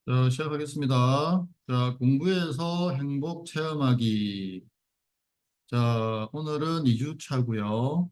자, 시작하겠습니다. 자, 공부에서 행복 체험하기. 자, 오늘은 2주차고요.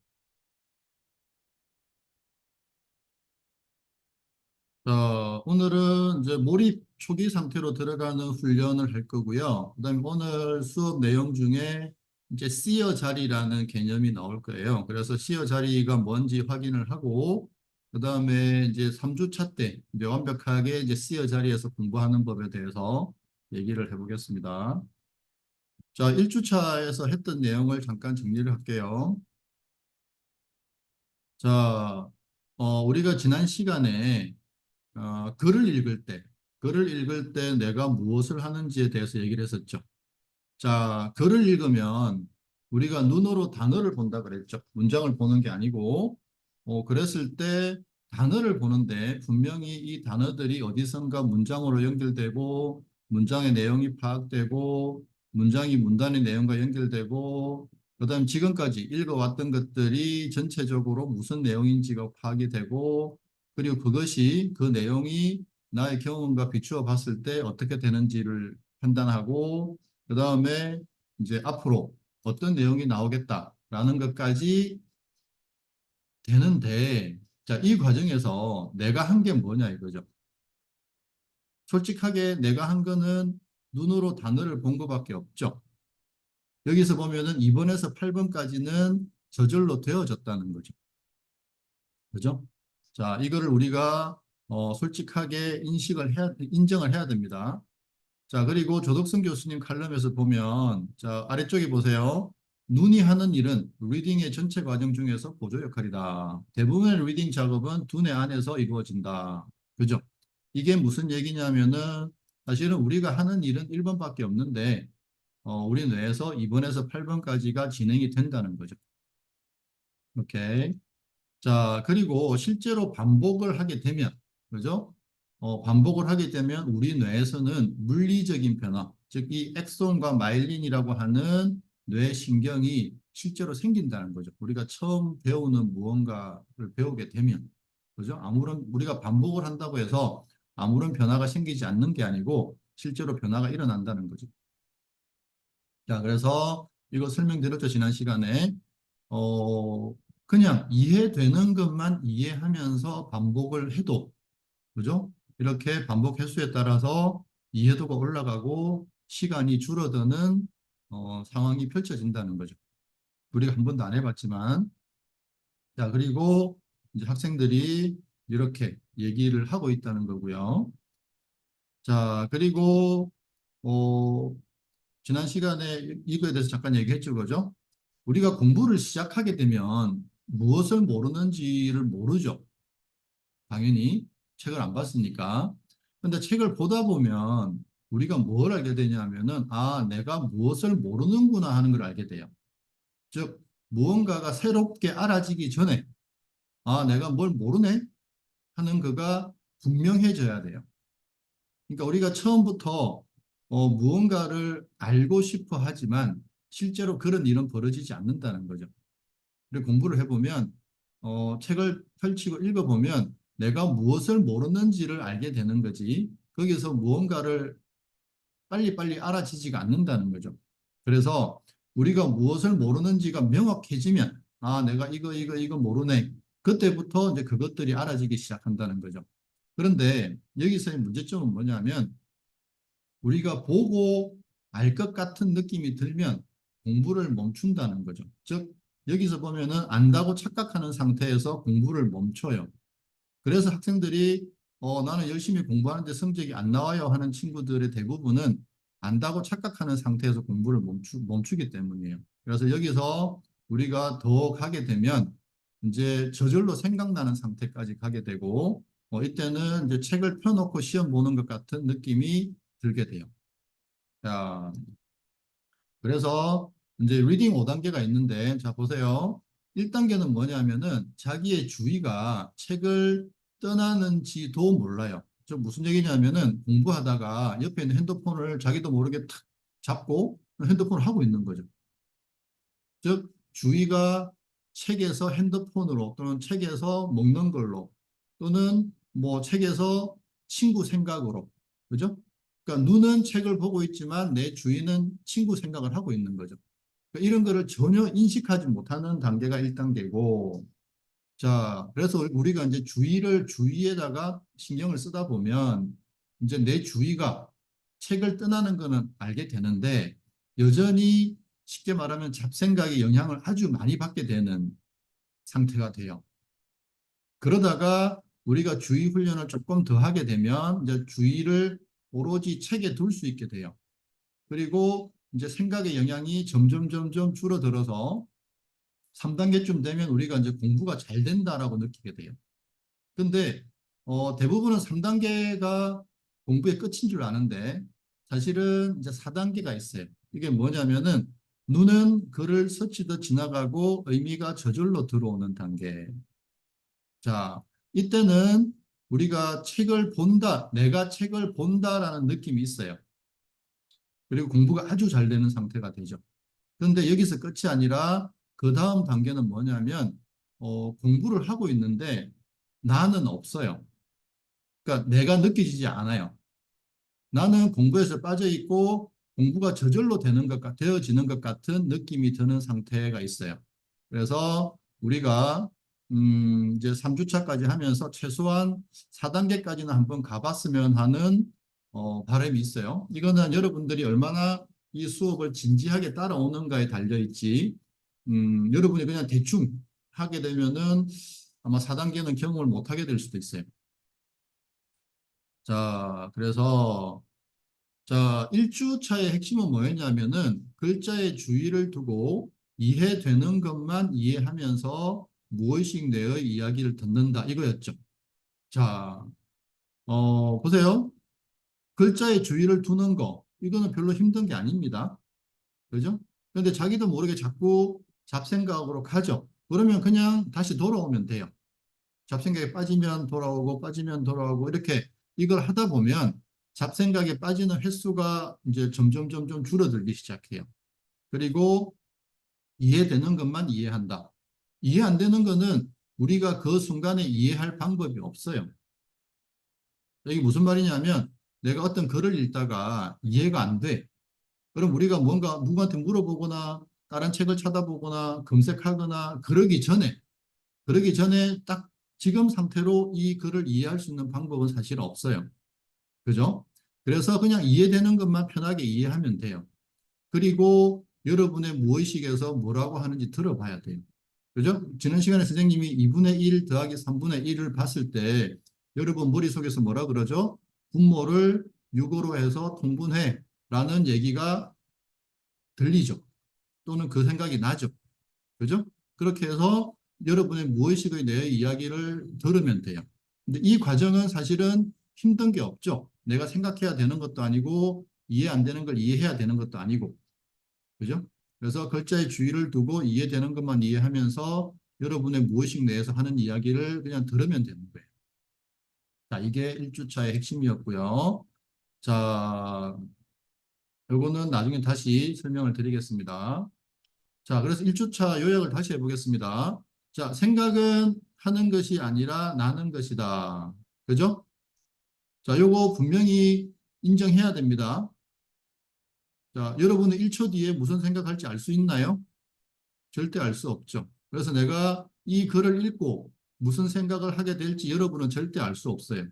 자, 오늘은 이제 몰입 초기 상태로 들어가는 훈련을 할 거고요. 그다음에 오늘 수업 내용 중에 이제 시어 자리라는 개념이 나올 거예요. 그래서 시어 자리가 뭔지 확인을 하고, 그다음에 이제 3주차 때 이제 완벽하게 이제 시어 자리에서 공부하는 법에 대해서 얘기를 해보겠습니다. 자, 1주차에서 했던 내용을 잠깐 정리를 할게요. 자, 우리가 지난 시간에 글을 읽을 때 내가 무엇을 하는지에 대해서 얘기를 했었죠. 자, 글을 읽으면 우리가 눈으로 단어를 본다 그랬죠. 문장을 보는 게 아니고, 그랬을 때 단어를 보는데 분명히 이 단어들이 어디선가 문장으로 연결되고, 문장의 내용이 파악되고, 문장이 문단의 내용과 연결되고, 그다음 지금까지 읽어왔던 것들이 전체적으로 무슨 내용인지가 파악이 되고, 그리고 그것이 그 내용이 나의 경험과 비추어 봤을 때 어떻게 되는지를 판단하고, 그 다음에 이제 앞으로 어떤 내용이 나오겠다라는 것까지 되는데, 자, 이 과정에서 내가 한 게 뭐냐 이거죠. 솔직하게 내가 한 거는 눈으로 단어를 본 것밖에 없죠. 여기서 보면은 2번에서 8번까지는 저절로 되어졌다는 거죠. 그죠? 자, 이거를 우리가 솔직하게 인정을 해야 됩니다. 자, 그리고 조덕승 교수님 칼럼에서 보면, 자, 아래쪽에 보세요. 눈이 하는 일은 리딩의 전체 과정 중에서 보조 역할이다. 대부분의 리딩 작업은 두뇌 안에서 이루어진다. 그죠? 이게 무슨 얘기냐면은, 사실은 우리가 하는 일은 1번밖에 없는데, 우리 뇌에서 2번에서 8번까지가 진행이 된다는 거죠. 오케이. 자, 그리고 실제로 반복을 하게 되면, 그죠? 반복을 하게 되면 우리 뇌에서는 물리적인 변화, 즉 이 엑손과 마일린이라고 하는 뇌 신경이 실제로 생긴다는 거죠. 우리가 처음 배우는 무언가를 배우게 되면, 그죠? 아무런 우리가 반복을 한다고 해서 아무런 변화가 생기지 않는 게 아니고 실제로 변화가 일어난다는 거죠. 자, 그래서 이거 설명드렸죠, 지난 시간에. 어, 그냥 이해되는 것만 이해하면서 반복을 해도, 그죠? 이렇게 반복 횟수에 따라서 이해도가 올라가고 시간이 줄어드는 상황이 펼쳐진다는 거죠. 우리가 한 번도 안 해봤지만. 자, 그리고 이제 학생들이 이렇게 얘기를 하고 있다는 거고요. 자, 그리고, 어, 지난 시간에 이거에 대해서 잠깐 얘기했죠, 그죠? 우리가 공부를 시작하게 되면 무엇을 모르는지를 모르죠. 당연히 책을 안 봤으니까. 근데 책을 보다 보면 우리가 뭘 알게 되냐면은, 아, 내가 무엇을 모르는구나 하는 걸 알게 돼요. 즉, 무언가가 새롭게 알아지기 전에, 아, 내가 뭘 모르네? 하는 그가 분명해져야 돼요. 그러니까 우리가 처음부터 무언가를 알고 싶어 하지만 실제로 그런 일은 벌어지지 않는다는 거죠. 그리고 공부를 해보면 책을 펼치고 읽어보면 내가 무엇을 모르는지를 알게 되는 거지 거기서 무언가를 빨리빨리 알아지지가 않는다는 거죠. 그래서 우리가 무엇을 모르는지가 명확해지면 아 내가 이거 모르네. 그때부터 이제 그것들이 알아지기 시작한다는 거죠. 그런데 여기서의 문제점은 뭐냐면 우리가 보고 알 것 같은 느낌이 들면 공부를 멈춘다는 거죠. 즉, 여기서 보면은 안다고 착각하는 상태에서 공부를 멈춰요. 그래서 학생들이 나는 열심히 공부하는데 성적이 안 나와요 하는 친구들의 대부분은 안다고 착각하는 상태에서 공부를 멈추기 때문이에요. 그래서 여기서 우리가 더 가게 되면 이제 저절로 생각나는 상태까지 가게 되고 이때는 이제 책을 펴놓고 시험 보는 것 같은 느낌이 들게 돼요. 자, 그래서 이제 리딩 5단계가 있는데, 자, 보세요. 1단계는 뭐냐면은 자기의 주의가 책을 떠나는지도 몰라요. 저 무슨 얘기냐면은 공부하다가 옆에 있는 핸드폰을 자기도 모르게 탁 잡고 핸드폰을 하고 있는 거죠. 즉, 주의가 책에서 핸드폰으로 또는 책에서 먹는 걸로 또는 뭐 책에서 친구 생각으로 그죠? 그러니까 눈은 책을 보고 있지만 내 주위는 친구 생각을 하고 있는 거죠. 그러니까 이런 거를 전혀 인식하지 못하는 단계가 1단계고, 자, 그래서 우리가 이제 주위에다가 신경을 쓰다 보면 이제 내 주위가 책을 떠나는 거는 알게 되는데 여전히 쉽게 말하면 잡생각의 영향을 아주 많이 받게 되는 상태가 돼요. 그러다가 우리가 주의 훈련을 조금 더 하게 되면 이제 주의를 오로지 책에 둘 수 있게 돼요. 그리고 이제 생각의 영향이 점점 줄어들어서 3단계쯤 되면 우리가 이제 공부가 잘 된다라고 느끼게 돼요. 근데 대부분은 3단계가 공부의 끝인 줄 아는데 사실은 이제 4단계가 있어요. 이게 뭐냐면은 눈은 글을 스치듯 지나가고 의미가 저절로 들어오는 단계. 자, 이때는 우리가 책을 본다, 내가 책을 본다라는 느낌이 있어요. 그리고 공부가 아주 잘 되는 상태가 되죠. 그런데 여기서 끝이 아니라 그 다음 단계는 뭐냐면 공부를 하고 있는데 나는 없어요. 그러니까 내가 느껴지지 않아요. 나는 공부에서 빠져 있고 공부가 저절로 되어지는 것 같은 느낌이 드는 상태가 있어요. 그래서 우리가 이제 3주차까지 하면서 최소한 4단계까지는 한번 가봤으면 하는 바람이 있어요. 이거는 여러분들이 얼마나 이 수업을 진지하게 따라오는가에 달려 있지. 여러분이 그냥 대충 하게 되면은 아마 4단계는 경험을 못 하게 될 수도 있어요. 자, 그래서 자, 1주차의 핵심은 뭐였냐면은 글자의 주의를 두고 이해되는 것만 이해하면서 무의식 내의 이야기를 듣는다 이거였죠. 자, 보세요. 글자의 주의를 두는 거 이거는 별로 힘든 게 아닙니다. 그죠? 그런데 자기도 모르게 자꾸 잡생각으로 가죠. 그러면 그냥 다시 돌아오면 돼요. 잡생각에 빠지면 돌아오고 빠지면 돌아오고 이렇게 이걸 하다 보면 잡생각에 빠지는 횟수가 이제 점점 줄어들기 시작해요. 그리고 이해되는 것만 이해한다. 이해 안 되는 거는 우리가 그 순간에 이해할 방법이 없어요. 이게 무슨 말이냐면 내가 어떤 글을 읽다가 이해가 안 돼. 그럼 우리가 뭔가 누구한테 물어보거나 다른 책을 찾아보거나 검색하거나 그러기 전에 딱 지금 상태로 이 글을 이해할 수 있는 방법은 사실 없어요. 그죠? 그래서 그냥 이해되는 것만 편하게 이해하면 돼요. 그리고 여러분의 무의식에서 뭐라고 하는지 들어봐야 돼요. 그죠? 지난 시간에 선생님이 2분의 1 더하기 3분의 1을 봤을 때 여러분 머릿속에서 뭐라 그러죠? 분모를 6으로 해서 통분해 라는 얘기가 들리죠. 또는 그 생각이 나죠. 그죠? 그렇게 해서 여러분의 무의식의 내 이야기를 들으면 돼요. 근데 이 과정은 사실은 힘든 게 없죠. 내가 생각해야 되는 것도 아니고 이해 안 되는 걸 이해해야 되는 것도 아니고. 그죠? 그래서 글자의 주의를 두고 이해되는 것만 이해하면서 여러분의 무의식 내에서 하는 이야기를 그냥 들으면 되는 거예요. 자, 이게 1주차의 핵심이었고요. 자, 요거는 나중에 다시 설명을 드리겠습니다. 자, 그래서 1주차 요약을 다시 해보겠습니다. 자, 생각은 하는 것이 아니라 나는 것이다. 그죠? 자, 요거 분명히 인정해야 됩니다. 자, 여러분은 1초 뒤에 무슨 생각할지 알 수 있나요? 절대 알 수 없죠. 그래서 내가 이 글을 읽고 무슨 생각을 하게 될지 여러분은 절대 알 수 없어요.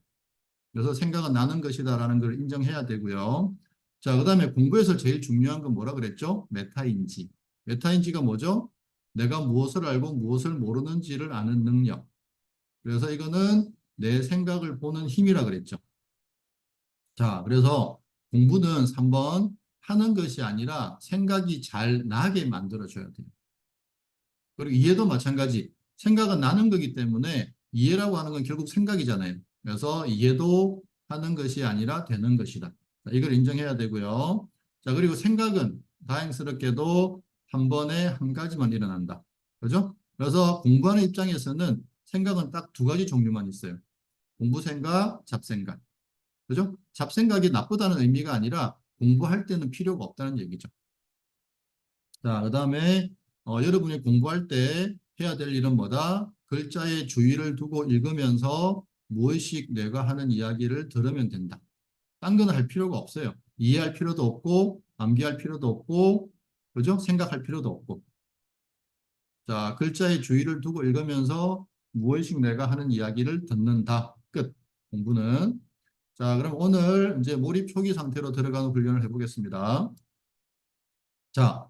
그래서 생각은 나는 것이다라는 걸 인정해야 되고요. 자, 그다음에 공부에서 제일 중요한 건 뭐라 그랬죠? 메타인지. 메타인지가 뭐죠? 내가 무엇을 알고 무엇을 모르는지를 아는 능력. 그래서 이거는 내 생각을 보는 힘이라 그랬죠. 자, 그래서 공부는 3번 하는 것이 아니라 생각이 잘 나게 만들어줘야 돼요. 그리고 이해도 마찬가지. 생각은 나는 거기 때문에 이해라고 하는 건 결국 생각이잖아요. 그래서 이해도 하는 것이 아니라 되는 것이다. 자, 이걸 인정해야 되고요. 자, 그리고 생각은 다행스럽게도 한 번에 한 가지만 일어난다. 그죠? 그래서 공부하는 입장에서는 생각은 딱 두 가지 종류만 있어요. 공부 생각, 잡생각. 그죠? 잡생각이 나쁘다는 의미가 아니라 공부할 때는 필요가 없다는 얘기죠. 자, 그 다음에 여러분이 공부할 때 해야 될 일은 뭐다? 글자에 주의를 두고 읽으면서 무의식 뇌가 하는 이야기를 들으면 된다. 딴 거는 할 필요가 없어요. 이해할 필요도 없고, 암기할 필요도 없고, 그죠? 생각할 필요도 없고. 자, 글자의 주의를 두고 읽으면서 무의식 내가 하는 이야기를 듣는다. 끝. 공부는. 자, 그럼 오늘 이제 몰입 초기 상태로 들어가는 훈련을 해보겠습니다. 자,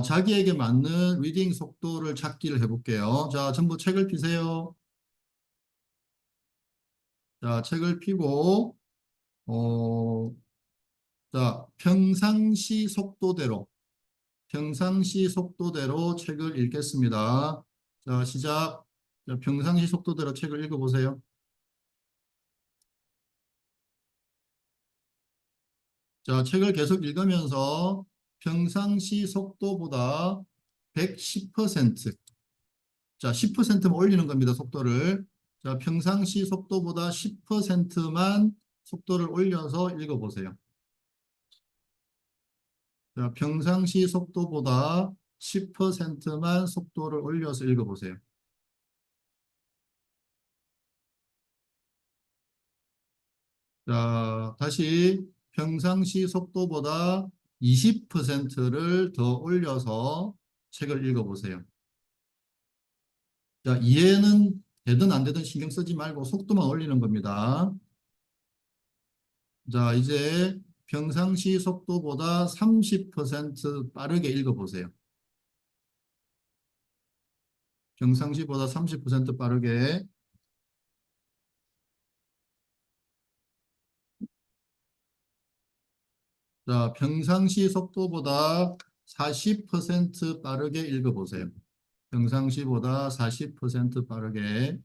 자기에게 맞는 리딩 속도를 찾기를 해볼게요. 자, 전부 책을 피세요. 자, 책을 피고, 어, 자, 평상시 속도대로 책을 읽겠습니다. 자, 시작. 자, 평상시 속도대로 책을 읽어보세요. 자, 책을 계속 읽으면서 평상시 속도보다 110%, 자, 10%만 올리는 겁니다, 속도를. 자, 평상시 속도보다 10%만 속도를 올려서 읽어보세요. 자, 평상시 속도보다 10%만 속도를 올려서 읽어보세요. 자, 다시 평상시 속도보다 20%를 더 올려서 책을 읽어보세요. 자, 이해는 되든 안 되든 신경 쓰지 말고 속도만 올리는 겁니다. 자, 이제 평상시 속도보다 30% 빠르게 읽어보세요. 평상시보다 30% 빠르게. 자, 평상시 속도보다 40% 빠르게 읽어보세요. 평상시보다 40% 빠르게.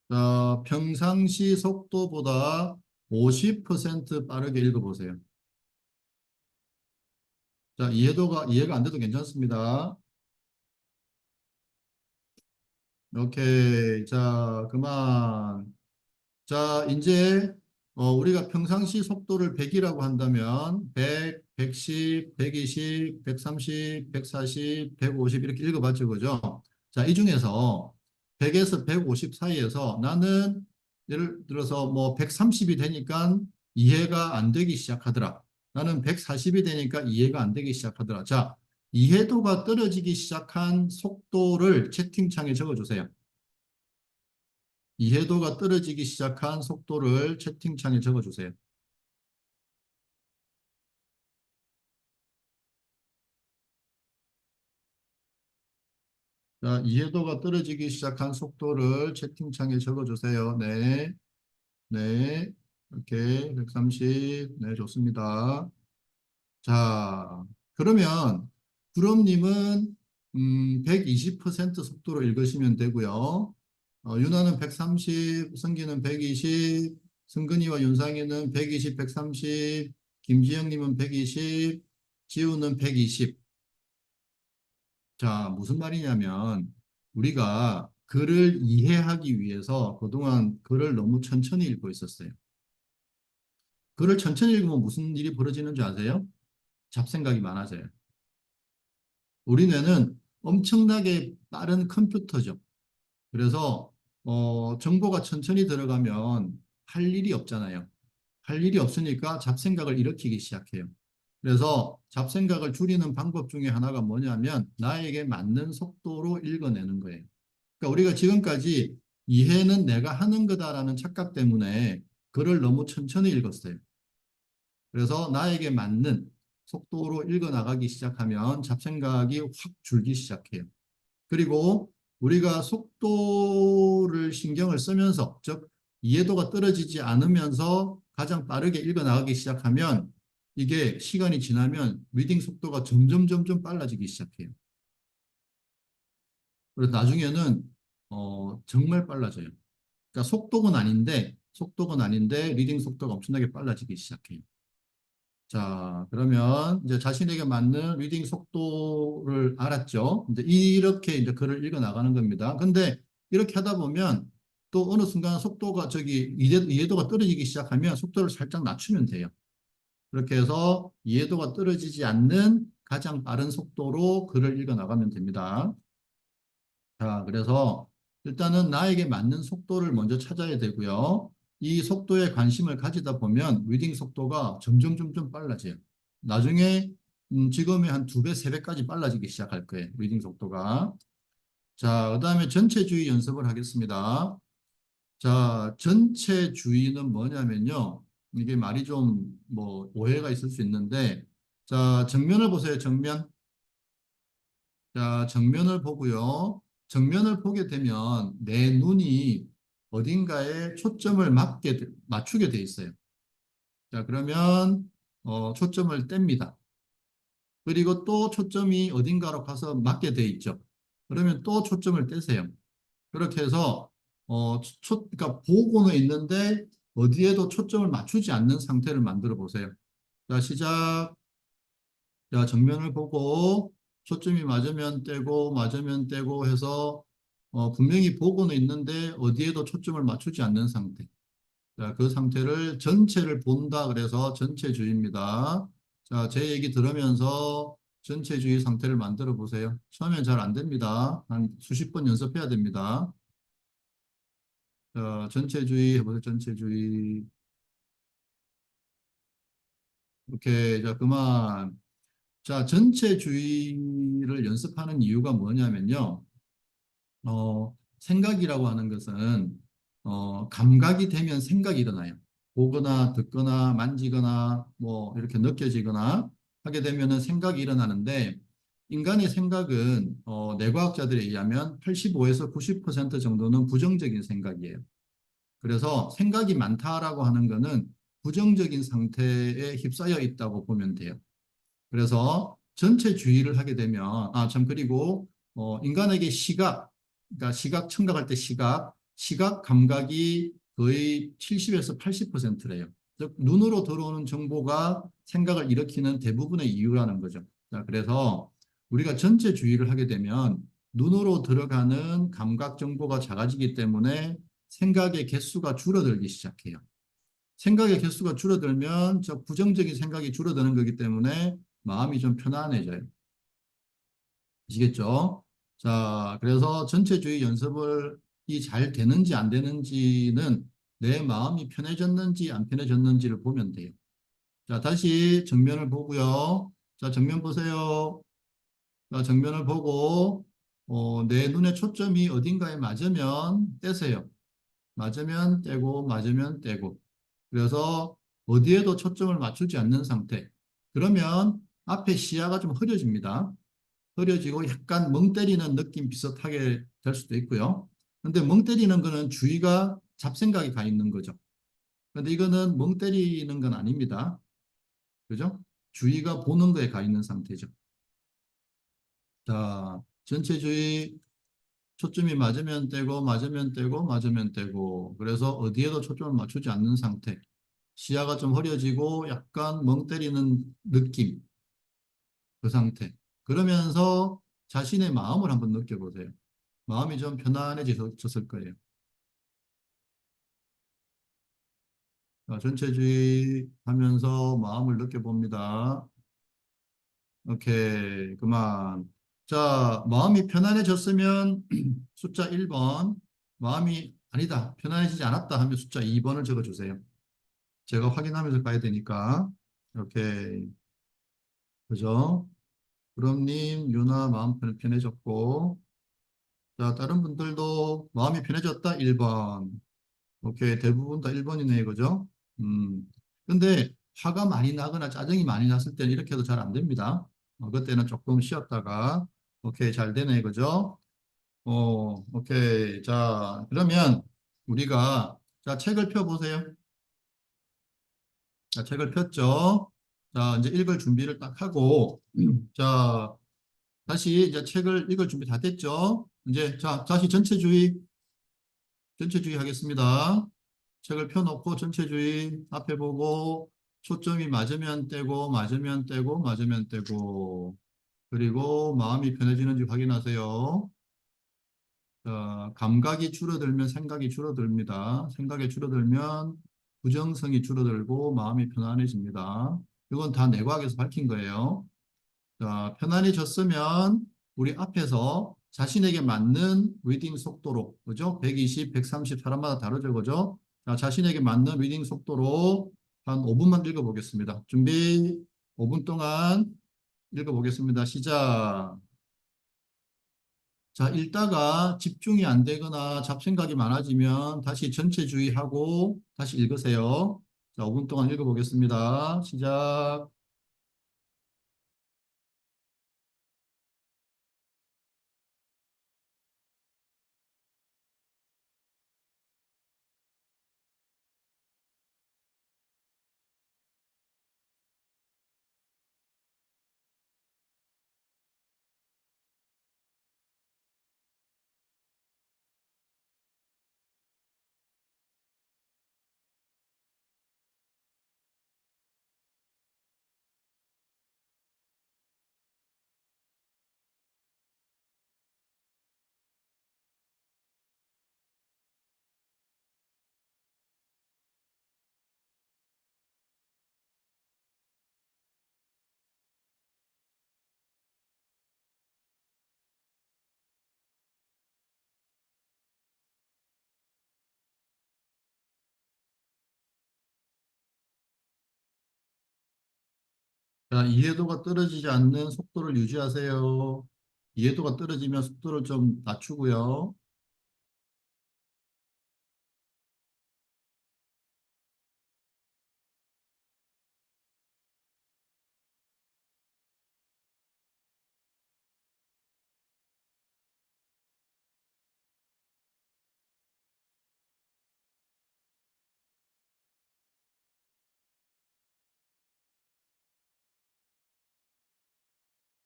자, 평상시 속도보다 50% 빠르게 읽어보세요. 자, 이해가 안 돼도 괜찮습니다. 오케이. 자, 그만. 자, 이제 우리가 평상시 속도를 100이라고 한다면 100, 110, 120, 130, 140, 150 이렇게 읽어봤죠, 그죠? 자, 이 중에서 100에서 150 사이에서 나는 예를 들어서 뭐 130이 되니까 이해가 안 되기 시작하더라. 나는 140이 되니까 이해가 안 되기 시작하더라. 자, 이해도가 떨어지기 시작한 속도를 채팅창에 적어주세요. 이해도가 떨어지기 시작한 속도를 채팅창에 적어주세요. 자, 이해도가 떨어지기 시작한 속도를 채팅창에 적어주세요. 네, 네, 이렇게 130, 네, 좋습니다. 자, 그러면 구름님은 120% 속도로 읽으시면 되고요. 윤아는 130, 성기는 120, 승근이와 윤상이는 120, 130, 김지영님은 120, 지우는 120. 자, 무슨 말이냐면 우리가 글을 이해하기 위해서 그동안 글을 너무 천천히 읽고 있었어요. 글을 천천히 읽으면 무슨 일이 벌어지는 줄 아세요? 잡생각이 많아져요. 우리 뇌는 엄청나게 빠른 컴퓨터죠. 그래서 정보가 천천히 들어가면 할 일이 없잖아요. 할 일이 없으니까 잡생각을 일으키기 시작해요. 그래서 잡생각을 줄이는 방법 중에 하나가 뭐냐면 나에게 맞는 속도로 읽어내는 거예요. 그러니까 우리가 지금까지 이해는 내가 하는 거다라는 착각 때문에 글을 너무 천천히 읽었어요. 그래서 나에게 맞는 속도로 읽어나가기 시작하면 잡생각이 확 줄기 시작해요. 그리고 우리가 속도를 신경을 쓰면서, 즉, 이해도가 떨어지지 않으면서 가장 빠르게 읽어나가기 시작하면 이게 시간이 지나면 리딩 속도가 점점 빨라지기 시작해요. 그래서 나중에는 정말 빨라져요. 그러니까 속도는 아닌데 리딩 속도가 엄청나게 빨라지기 시작해요. 자, 그러면 이제 자신에게 맞는 리딩 속도를 알았죠. 이제 이렇게 이제 글을 읽어 나가는 겁니다. 근데 이렇게 하다 보면 또 어느 순간 속도가 이해도가 떨어지기 시작하면 속도를 살짝 낮추면 돼요. 그렇게 해서 이해도가 떨어지지 않는 가장 빠른 속도로 글을 읽어 나가면 됩니다. 자, 그래서 일단은 나에게 맞는 속도를 먼저 찾아야 되고요. 이 속도에 관심을 가지다 보면 리딩 속도가 점점 빨라져요. 나중에 지금의 한 2배, 3배까지 빨라지기 시작할 거예요. 리딩 속도가. 자, 그다음에 전체주의 연습을 하겠습니다. 자, 전체주의는 뭐냐면요. 이게 말이 좀 뭐 오해가 있을 수 있는데, 자, 정면을 보세요. 정면. 자, 정면을 보고요. 정면을 보게 되면 내 눈이 어딘가에 초점을 맞추게 돼 있어요. 자, 그러면 초점을 뗍니다. 그리고 또 초점이 어딘가로 가서 맞게 돼 있죠. 그러면 또 초점을 떼세요. 그렇게 해서 그러니까 보고는 있는데 어디에도 초점을 맞추지 않는 상태를 만들어 보세요. 자, 시작. 자, 정면을 보고 초점이 맞으면 떼고 맞으면 떼고 해서 분명히 보고는 있는데 어디에도 초점을 맞추지 않는 상태. 자, 그 상태를 전체를 본다 그래서 전체주의입니다. 자, 제 얘기 들으면서 전체주의 상태를 만들어 보세요. 처음엔 잘 안 됩니다. 한 수십 번 연습해야 됩니다. 자, 전체주의 해보세요. 전체주의. 오케이. 자, 그만. 자, 전체주의를 연습하는 이유가 뭐냐면요. 생각이라고 하는 것은 감각이 되면 생각이 일어나요. 보거나 듣거나 만지거나 뭐 이렇게 느껴지거나 하게 되면은 생각이 일어나는데 인간의 생각은 뇌과학자들에 의하면 85에서 90% 정도는 부정적인 생각이에요. 그래서 생각이 많다라고 하는 것은 부정적인 상태에 휩싸여 있다고 보면 돼요. 그래서 전체 주의를 하게 되면, 참, 그리고, 인간에게 그러니까 시각, 청각할 때 시각 감각이 거의 70에서 80%래요. 즉, 눈으로 들어오는 정보가 생각을 일으키는 대부분의 이유라는 거죠. 자, 그래서 우리가 전체 주의를 하게 되면 눈으로 들어가는 감각 정보가 작아지기 때문에 생각의 개수가 줄어들기 시작해요. 생각의 개수가 줄어들면 저 부정적인 생각이 줄어드는 거기 때문에 마음이 좀 편안해져요. 아시겠죠? 자, 그래서 전체주의 연습을 이 잘 되는지 안 되는지는 내 마음이 편해졌는지 안 편해졌는지를 보면 돼요. 자, 다시 정면을 보고요. 자, 정면 보세요. 자, 정면을 보고 내 눈의 초점이 어딘가에 맞으면 떼세요. 맞으면 떼고 맞으면 떼고. 그래서 어디에도 초점을 맞추지 않는 상태. 그러면 앞에 시야가 좀 흐려집니다. 흐려지고 약간 멍 때리는 느낌 비슷하게 될 수도 있고요. 근데 멍 때리는 거는 주의가 잡생각이 가 있는 거죠. 근데 이거는 멍 때리는 건 아닙니다. 그죠? 주의가 보는 거에 가 있는 상태죠. 자, 전체주의 초점이 맞으면 떼고 맞으면 떼고 맞으면 떼고 그래서 어디에도 초점을 맞추지 않는 상태. 시야가 좀 흐려지고 약간 멍 때리는 느낌, 그 상태. 그러면서 자신의 마음을 한번 느껴보세요. 마음이 좀 편안해졌을 거예요. 자, 전체주의 하면서 마음을 느껴봅니다. 오케이, 그만. 자, 마음이 편안해졌으면 숫자 1번, 마음이 아니다, 편안해지지 않았다 하면 숫자 2번을 적어주세요. 제가 확인하면서 가야 되니까. 오케이, 그죠? 그럼님, 유나 마음 편해졌고, 자, 다른 분들도 마음이 편해졌다, 1번. 오케이, 대부분 다 1번이네, 그죠? 근데 화가 많이 나거나 짜증이 많이 났을 때는 이렇게 해도 잘 안 됩니다. 그때는 조금 쉬었다가, 오케이, 잘 되네, 그죠? 오케이. 자, 그러면 우리가, 자, 책을 펴보세요. 자, 책을 폈죠? 자, 이제 읽을 준비를 딱 하고, 자, 다시 이제 책을 읽을 준비 다 됐죠? 이제 자, 다시 전체주의 하겠습니다. 책을 펴놓고 전체주의 앞에 보고 초점이 맞으면 떼고 맞으면 떼고 맞으면 떼고 그리고 마음이 편해지는지 확인하세요. 자, 감각이 줄어들면 생각이 줄어듭니다. 생각이 줄어들면 부정성이 줄어들고 마음이 편안해집니다. 이건 다 내과학에서 밝힌 거예요. 자, 편안해졌으면 우리 앞에서 자신에게 맞는 리딩 속도로, 그죠? 120, 130 사람마다 다르죠, 그죠? 자, 자신에게 맞는 리딩 속도로 한 5분만 읽어보겠습니다. 준비, 5분 동안 읽어보겠습니다. 시작. 자, 읽다가 집중이 안 되거나 잡생각이 많아지면 다시 전체주의하고 다시 읽으세요. 자, 5분 동안 읽어보겠습니다. 시작. 자, 이해도가 떨어지지 않는 속도를 유지하세요. 이해도가 떨어지면 속도를 좀 낮추고요.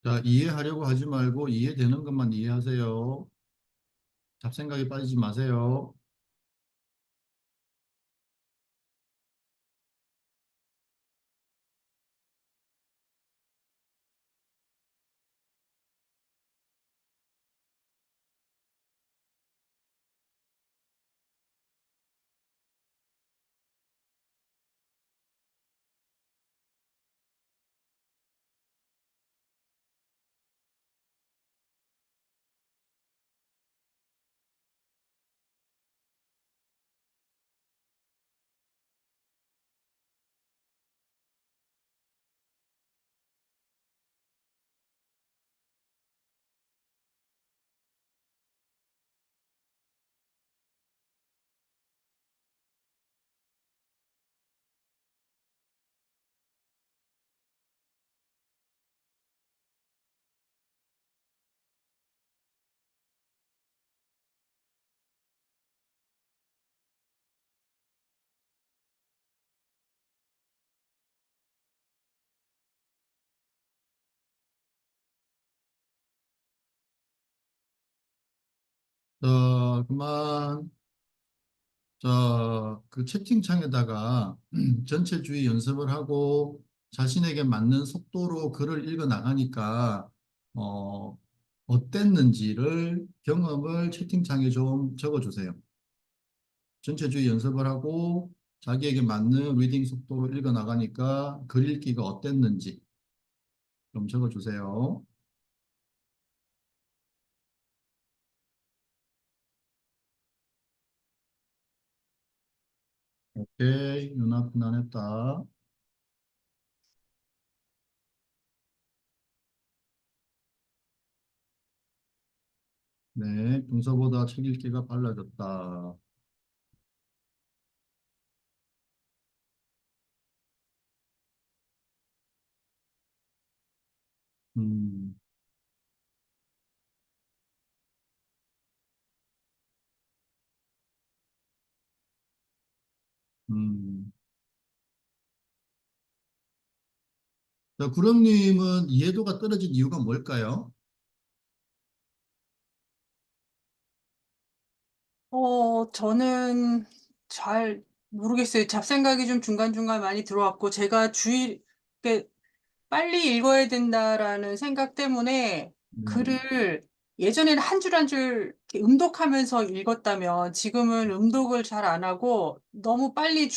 자, 이해하려고 하지 말고 이해되는 것만 이해하세요. 잡생각에 빠지지 마세요. 자, 그만. 자, 그 채팅창에다가 전체주의 연습을 하고 자신에게 맞는 속도로 글을 읽어 나가니까 어땠는지를 경험을 채팅창에 좀 적어주세요. 전체주의 연습을 하고 자기에게 맞는 리딩 속도로 읽어 나가니까 글 읽기가 어땠는지 좀 적어주세요. 오케이, 누나 편안했다. 네, 평소보다 책 읽기가 빨라졌다. 음, 음. 자, 구름님은 이해도가 떨어진 이유가 뭘까요? 저는 잘 모르겠어요. 잡생각이 좀 중간중간 많이 들어왔고, 제가 이렇게 빨리 읽어야 된다라는 생각 때문에 네. 글을 예전에는 한 줄 한 줄 음독하면서 읽었다면 지금은 음독을 잘 안 하고 너무 빨리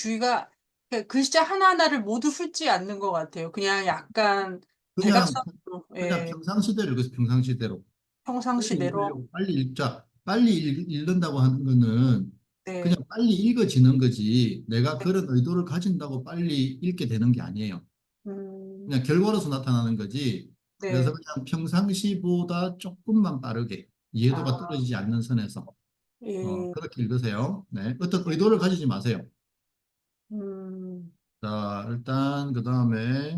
글자 하나하나를 모두 훑지 않는 것 같아요. 그냥 약간 그냥, 대각선으로, 그냥 예. 평상시대로 읽으세요, 평상시대로. 평상시 빨리 내로. 읽으려고 빨리 읽자. 빨리 읽는다고 하는 거는 그냥 네. 빨리 읽어지는 거지. 내가 네. 그런 의도를 가진다고 빨리 읽게 되는 게 아니에요. 음, 그냥 결과로서 나타나는 거지. 그래서 네. 그냥 평상시보다 조금만 빠르게 이해도가 아, 떨어지지 않는 선에서 예. 그렇게 읽으세요. 네. 어떤 의도를 가지지 마세요. 음, 자, 일단 그 다음에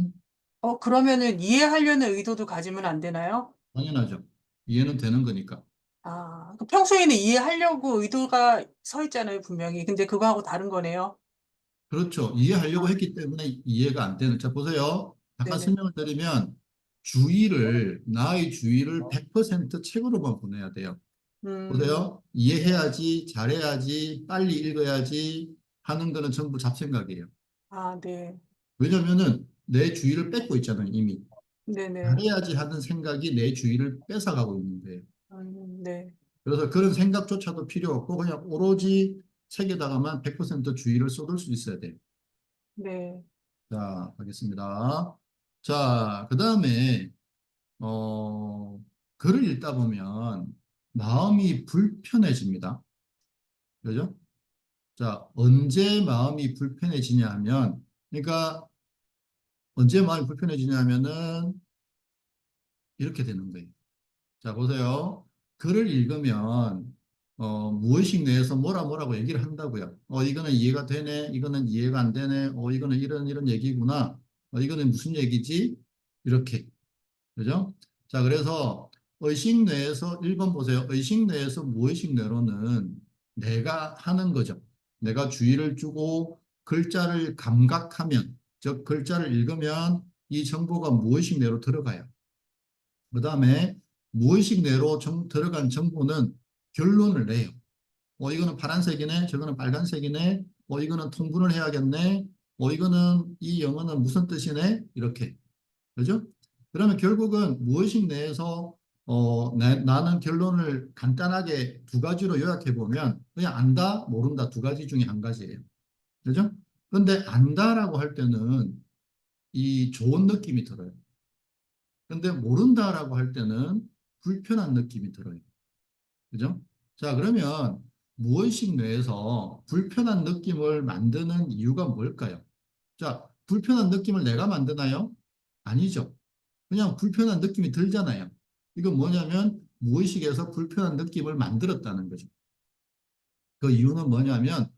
그러면은 이해하려는 의도도 가지면 안 되나요? 당연하죠. 이해는 되는 거니까. 그 평소에는 이해하려고 의도가 서 있잖아요, 분명히. 근데 그거하고 다른 거네요. 그렇죠. 아, 이해하려고 했기 때문에 이해가 안 되는. 자, 보세요. 잠깐 네네. 설명을 드리면 나의 주의를 100% 책으로만 보내야 돼요. 음, 보세요. 네. 이해해야지, 잘해야지, 빨리 읽어야지 하는 거는 전부 잡생각이에요. 네. 왜냐면은 내 주의를 뺏고 있잖아요, 이미. 네네. 잘해야지 하는 생각이 내 주의를 뺏어가고 있는 거예요. 네. 그래서 그런 생각조차도 필요 없고 그냥 오로지 책에다가만 100% 주의를 쏟을 수 있어야 돼요. 네. 자, 가겠습니다. 자, 그 다음에, 글을 읽다 보면 마음이 불편해집니다. 그죠? 자, 언제 마음이 불편해지냐 하면, 그러니까 언제 마음이 불편해지냐 하면은 이렇게 되는 거예요. 자, 보세요. 글을 읽으면, 무의식 내에서 뭐라고 얘기를 한다고요. 이거는 이해가 되네. 이거는 이해가 안 되네. 이거는 이런 얘기구나. 이거는 무슨 얘기지? 이렇게. 그죠? 자, 그래서 의식 내에서 1번 보세요. 의식 내에서 무의식 내로는 내가 하는 거죠. 내가 주의를 주고 글자를 감각하면, 즉 글자를 읽으면 이 정보가 무의식 내로 들어가요. 그 다음에 무의식 내로 들어간 정보는 결론을 내요. 이거는 파란색이네, 저거는 빨간색이네, 이거는 통분을 해야겠네, 이거는 이 영어는 무슨 뜻이네, 이렇게. 그죠? 그러면 결국은 무의식 내에서 나는 결론을 간단하게 두 가지로 요약해 보면 그냥 안다, 모른다 두 가지 중에 한 가지예요. 그죠? 근데 안다라고 할 때는 이 좋은 느낌이 들어요. 근데 모른다라고 할 때는 불편한 느낌이 들어요. 그죠? 자, 그러면 무의식 뇌에서 불편한 느낌을 만드는 이유가 뭘까요? 자, 불편한 느낌을 내가 만드나요? 아니죠. 그냥 불편한 느낌이 들잖아요. 이건 뭐냐면 무의식에서 불편한 느낌을 만들었다는 거죠. 그 이유는 뭐냐면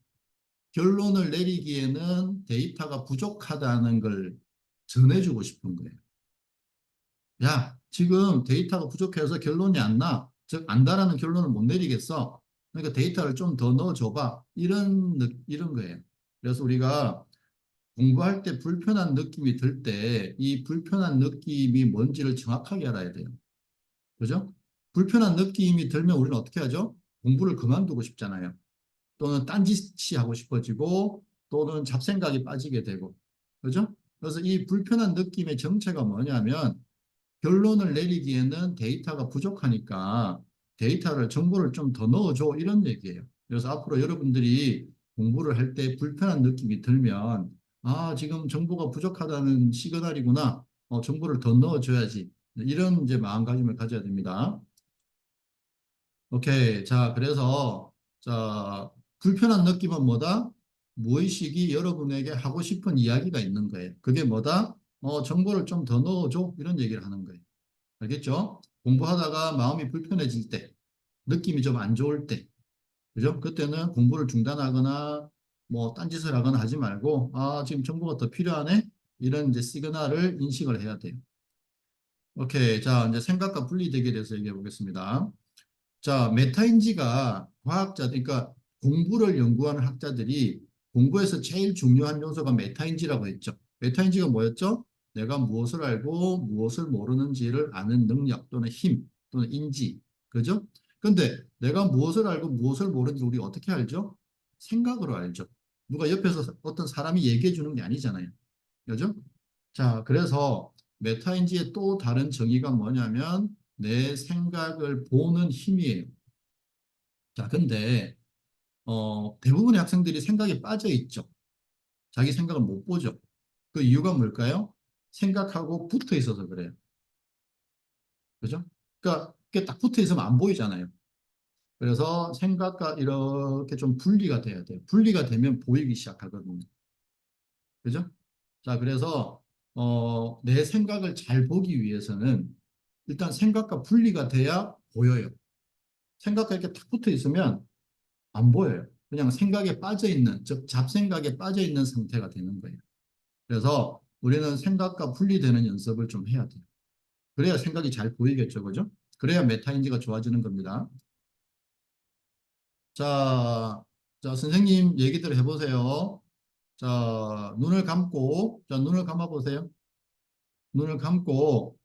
결론을 내리기에는 데이터가 부족하다는 걸 전해주고 싶은 거예요. 야, 지금 데이터가 부족해서 결론이 안 나. 즉, 안다라는 결론을 못 내리겠어. 그러니까 데이터를 좀 더 넣어줘봐. 이런 거예요. 그래서 우리가 공부할 때 불편한 느낌이 들 때 이 불편한 느낌이 뭔지를 정확하게 알아야 돼요. 그죠? 불편한 느낌이 들면 우리는 어떻게 하죠? 공부를 그만두고 싶잖아요. 또는 딴짓이 하고 싶어지고 또는 잡생각이 빠지게 되고. 그죠? 그래서 이 불편한 느낌의 정체가 뭐냐면 결론을 내리기에는 데이터가 부족하니까 정보를 좀 더 넣어줘 이런 얘기예요. 그래서 앞으로 여러분들이 공부를 할 때 불편한 느낌이 들면 지금 정보가 부족하다는 시그널이구나. 정보를 더 넣어줘야지. 이런 이제 마음가짐을 가져야 됩니다. 오케이. 자, 그래서 자, 불편한 느낌은 뭐다? 무의식이 여러분에게 하고 싶은 이야기가 있는 거예요. 그게 뭐다? 정보를 좀 더 넣어줘. 이런 얘기를 하는 거예요. 알겠죠? 공부하다가 마음이 불편해질 때, 느낌이 좀 안 좋을 때, 그죠? 그때는 공부를 중단하거나 뭐 딴짓을 하거나 하지 말고, 지금 정보가 더 필요하네? 이런 이제 시그널을 인식을 해야 돼요. 오케이. 자, 이제 생각과 분리되게 대해서 얘기해 보겠습니다. 자, 메타인지가 그러니까 공부를 연구하는 학자들이 공부에서 제일 중요한 요소가 메타인지라고 했죠. 메타인지가 뭐였죠? 내가 무엇을 알고 무엇을 모르는지를 아는 능력 또는 힘 또는 인지. 그죠? 근데 내가 무엇을 알고 무엇을 모르는지 우리 어떻게 알죠? 생각으로 알죠. 누가 옆에서 어떤 사람이 얘기해 주는 게 아니잖아요. 그죠? 자, 그래서 메타인지의 또 다른 정의가 뭐냐면 내 생각을 보는 힘이에요. 자, 근데 대부분의 학생들이 생각에 빠져 있죠. 자기 생각을 못 보죠. 그 이유가 뭘까요? 생각하고 붙어 있어서 그래요. 그죠? 그러니까 그게 딱 붙어 있으면 안 보이잖아요. 그래서 생각과 이렇게 좀 분리가 돼야 돼요. 분리가 되면 보이기 시작하거든요. 그죠? 자, 그래서 내 생각을 잘 보기 위해서는 일단 생각과 분리가 돼야 보여요. 생각과 이렇게 탁 붙어 있으면 안 보여요. 그냥 생각에 빠져 있는, 즉 잡생각에 빠져 있는 상태가 되는 거예요. 그래서 우리는 생각과 분리되는 연습을 좀 해야 돼요. 그래야 생각이 잘 보이겠죠, 그죠? 그래야 메타인지가 좋아지는 겁니다. 자, 자, 선생님 얘기들 해보세요. 자, 눈을 감아 보세요. 눈을 감고,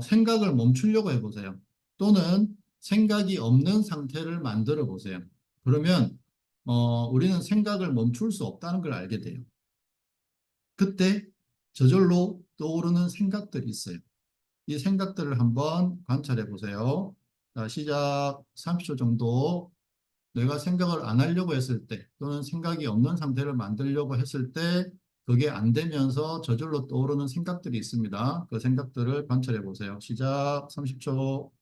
생각을 멈추려고 해보세요. 또는 생각이 없는 상태를 만들어 보세요. 그러면, 우리는 생각을 멈출 수 없다는 걸 알게 돼요. 그때 저절로 떠오르는 생각들이 있어요. 이 생각들을 한번 관찰해 보세요. 자, 시작 30초 정도. 내가 생각을 안 하려고 했을 때 또는 생각이 없는 상태를 만들려고 했을 때 그게 안 되면서 저절로 떠오르는 생각들이 있습니다. 그 생각들을 관찰해 보세요. 시작 30초.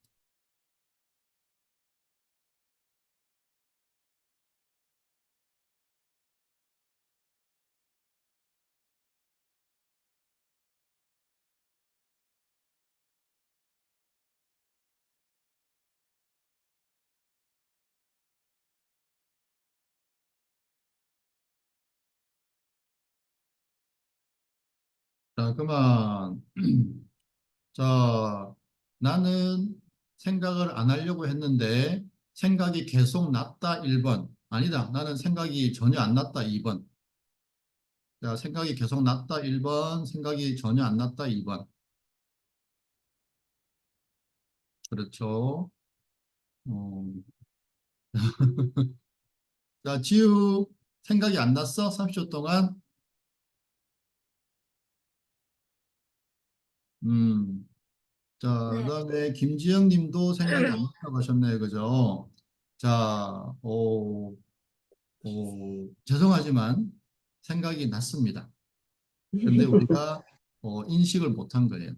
자, 그만. 자, 나는 생각을 안 하려고 했는데 생각이 계속 났다 1번. 아니다. 나는 생각이 전혀 안 났다 2번. 자, 생각이 계속 났다 1번, 생각이 전혀 안 났다 2번. 그렇죠. 어, 자, 지우 생각이 안 났어? 30초 동안? 음. 자, 네. 그다음에 김지영 님도 생각이 안 났다고 하셨네요. 그죠? 자, 죄송하지만 생각이 났습니다. 근데 우리가 인식을 못한 거예요.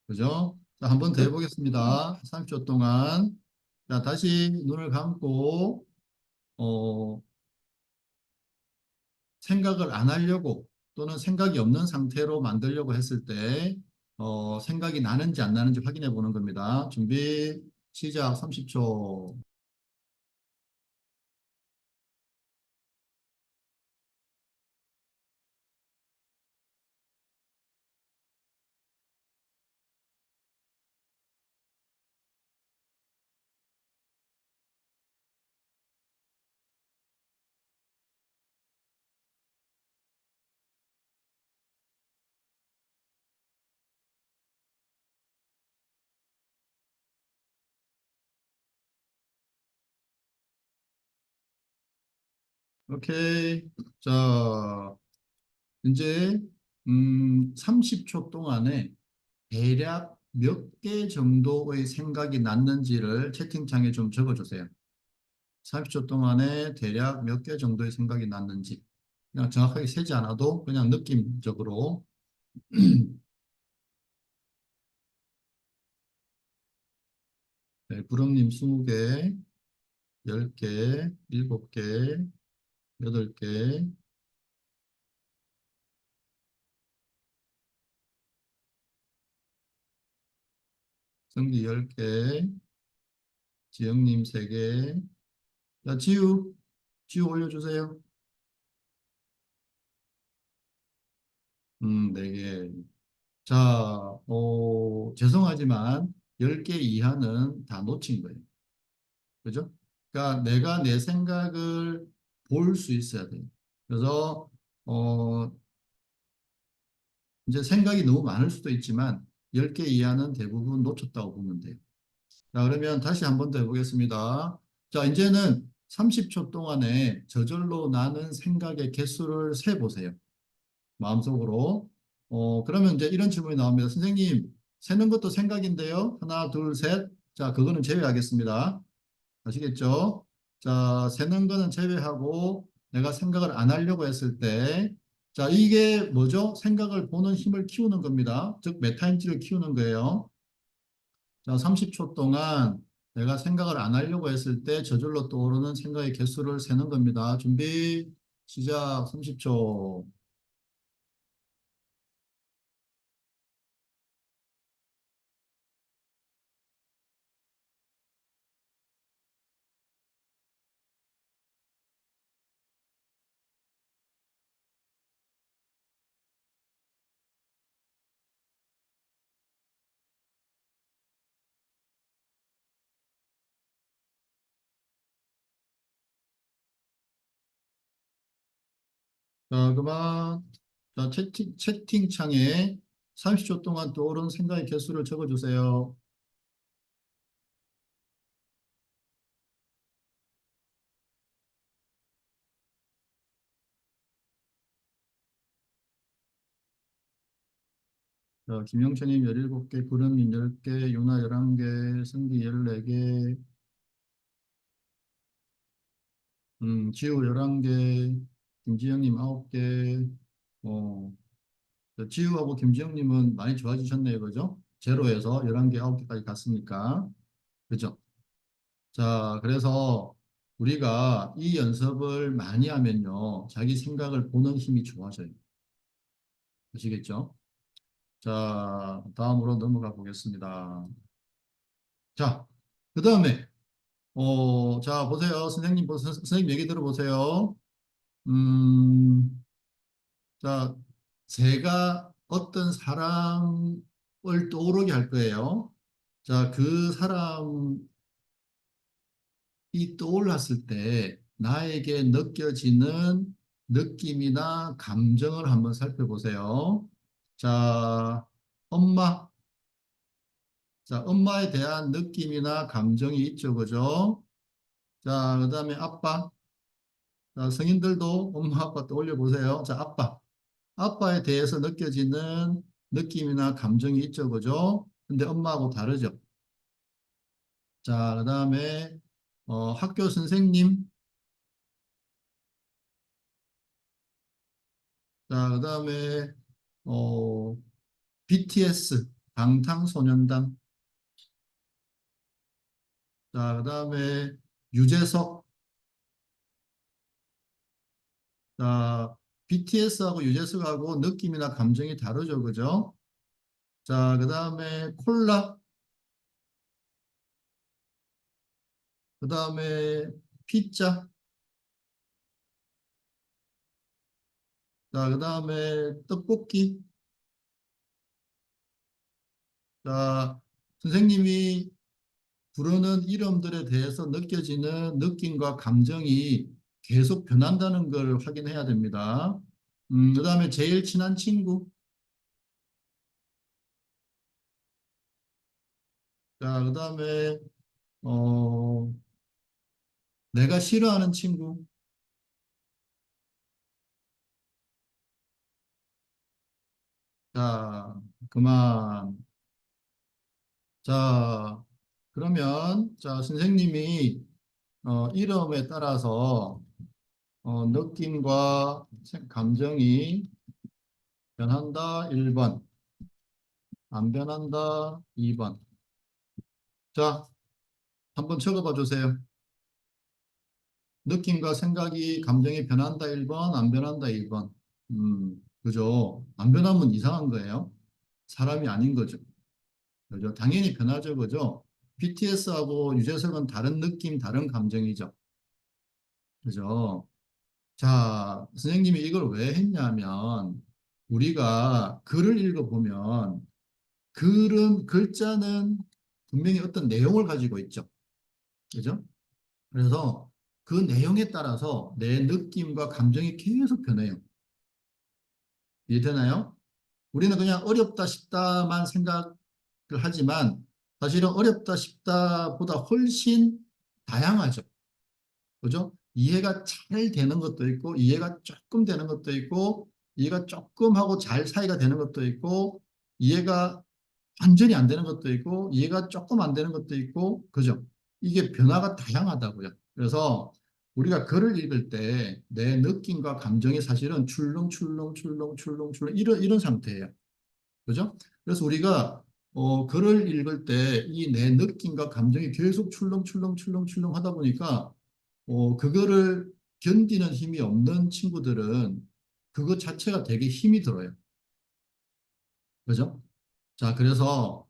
그죠? 자, 한 번 더 해보겠습니다. 30초 동안. 자, 다시 눈을 감고, 어, 생각을 안 하려고 또는 생각이 없는 상태로 만들려고 했을 때 생각이 나는지 안 나는지 확인해 보는 겁니다. 준비 시작 30초. 오케이. 자, 이제 30초 동안에 대략 몇 개 정도의 생각이 났는지를 채팅창에 좀 적어주세요. 30초 동안에 대략 몇 개 정도의 생각이 났는지. 그냥 정확하게 세지 않아도 그냥 느낌적으로. 네, 구름님 20개, 10개, 7개, 8개, 성기 10개, 지영님 3개. 자, 지우 올려주세요. 4개. 자, 죄송하지만 10개 이하는 다 놓친 거예요. 그죠? 그러니까 내가 내 생각을 볼 수 있어야 돼요. 그래서, 어, 이제 생각이 너무 많을 수도 있지만 10개 이하는 대부분 놓쳤다고 보면 돼요. 자, 그러면 다시 한 번 더 해보겠습니다. 자, 이제는 30초 동안에 저절로 나는 생각의 개수를 세보세요. 마음속으로. 그러면 이제 이런 질문이 나옵니다. 선생님, 세는 것도 생각인데요. 하나, 둘, 셋. 자, 그거는 제외하겠습니다. 아시겠죠? 자, 세는 거는 제외하고 내가 생각을 안 하려고 했을 때, 자, 이게 뭐죠? 생각을 보는 힘을 키우는 겁니다. 즉, 메타인지를 키우는 거예요. 자, 30초 동안 내가 생각을 안 하려고 했을 때 저절로 떠오르는 생각의 개수를 세는 겁니다. 준비, 시작, 30초. 자, 그만. 자, 채팅창에 30초 동안 떠오른 생각의 개수를 적어주세요. 자, 김영철님 17개, 구름님 10개, 유나 11개, 승기 14개, 지우 11개, 김지영님 9개, 어, 지우하고 김지영님은 많이 좋아지셨네요. 그죠? 제로에서 11개, 9개까지 갔으니까. 그죠? 자, 그래서 우리가 이 연습을 많이 하면요. 자기 생각을 보는 힘이 좋아져요. 아시겠죠? 자, 다음으로 넘어가 보겠습니다. 자, 그 다음에, 자, 보세요. 선생님, 선생님 얘기 들어보세요. 음, 자, 제가 어떤 사람을 떠오르게 할 거예요. 자, 그 사람이 떠올랐을 때 나에게 느껴지는 느낌이나 감정을 한번 살펴보세요. 자, 엄마. 자, 엄마에 대한 느낌이나 감정이 있죠, 그죠? 자, 그 다음에 아빠. 자, 성인들도 엄마, 아빠 떠올려 보세요. 자, 아빠. 아빠에 대해서 느껴지는 느낌이나 감정이 있죠, 그죠? 근데 엄마하고 다르죠. 자, 그 다음에, 학교 선생님. 자, 그 다음에, 어, BTS, 방탄소년단. 자, 그 다음에, 유재석. 자, BTS하고 유재석하고 느낌이나 감정이 다르죠, 그죠? 자, 그 다음에 콜라, 그 다음에 피자, 자, 그 다음에 떡볶이. 자, 선생님이 부르는 이름들에 대해서 느껴지는 느낌과 감정이 계속 변한다는 걸 확인해야 됩니다. 그 다음에 제일 친한 친구, 자, 그 다음에, 어, 내가 싫어하는 친구, 자, 그만. 자, 그러면, 자, 선생님이, 이름에 따라서, 느낌과 감정이 변한다, 1번. 안 변한다, 2번. 자, 한번 적어봐 주세요. 느낌과 생각이, 감정이 변한다, 1번, 안 변한다, 2번. 그죠? 안 변하면 이상한 거예요. 사람이 아닌 거죠. 그죠? 당연히 변하죠, 그죠? BTS하고 유재석은 다른 느낌, 다른 감정이죠. 그죠? 자, 선생님이 이걸 왜 했냐면, 우리가 글을 읽어보면, 글자는 분명히 어떤 내용을 가지고 있죠. 그죠? 그래서 그 내용에 따라서 내 느낌과 감정이 계속 변해요. 이해되나요? 우리는 그냥 어렵다 싶다만 생각을 하지만 사실은 어렵다 싶다보다 훨씬 다양하죠. 그죠? 이해가 잘 되는 것도 있고, 이해가 조금 되는 것도 있고, 이해가 조금 하고 잘 사이가 되는 것도 있고, 이해가 완전히 안 되는 것도 있고, 이해가 조금 안 되는 것도 있고, 그죠? 이게 변화가 다양하다고요. 그래서 우리가 글을 읽을 때 내 느낌과 감정이 사실은 출렁출렁, 출렁출렁, 출렁, 이런 상태예요. 그죠? 그래서 우리가 글을 읽을 때 이 내 느낌과 감정이 계속 출렁출렁 하다 보니까 그거를 견디는 힘이 없는 친구들은 그것 자체가 되게 힘이 들어요. 그죠? 자, 그래서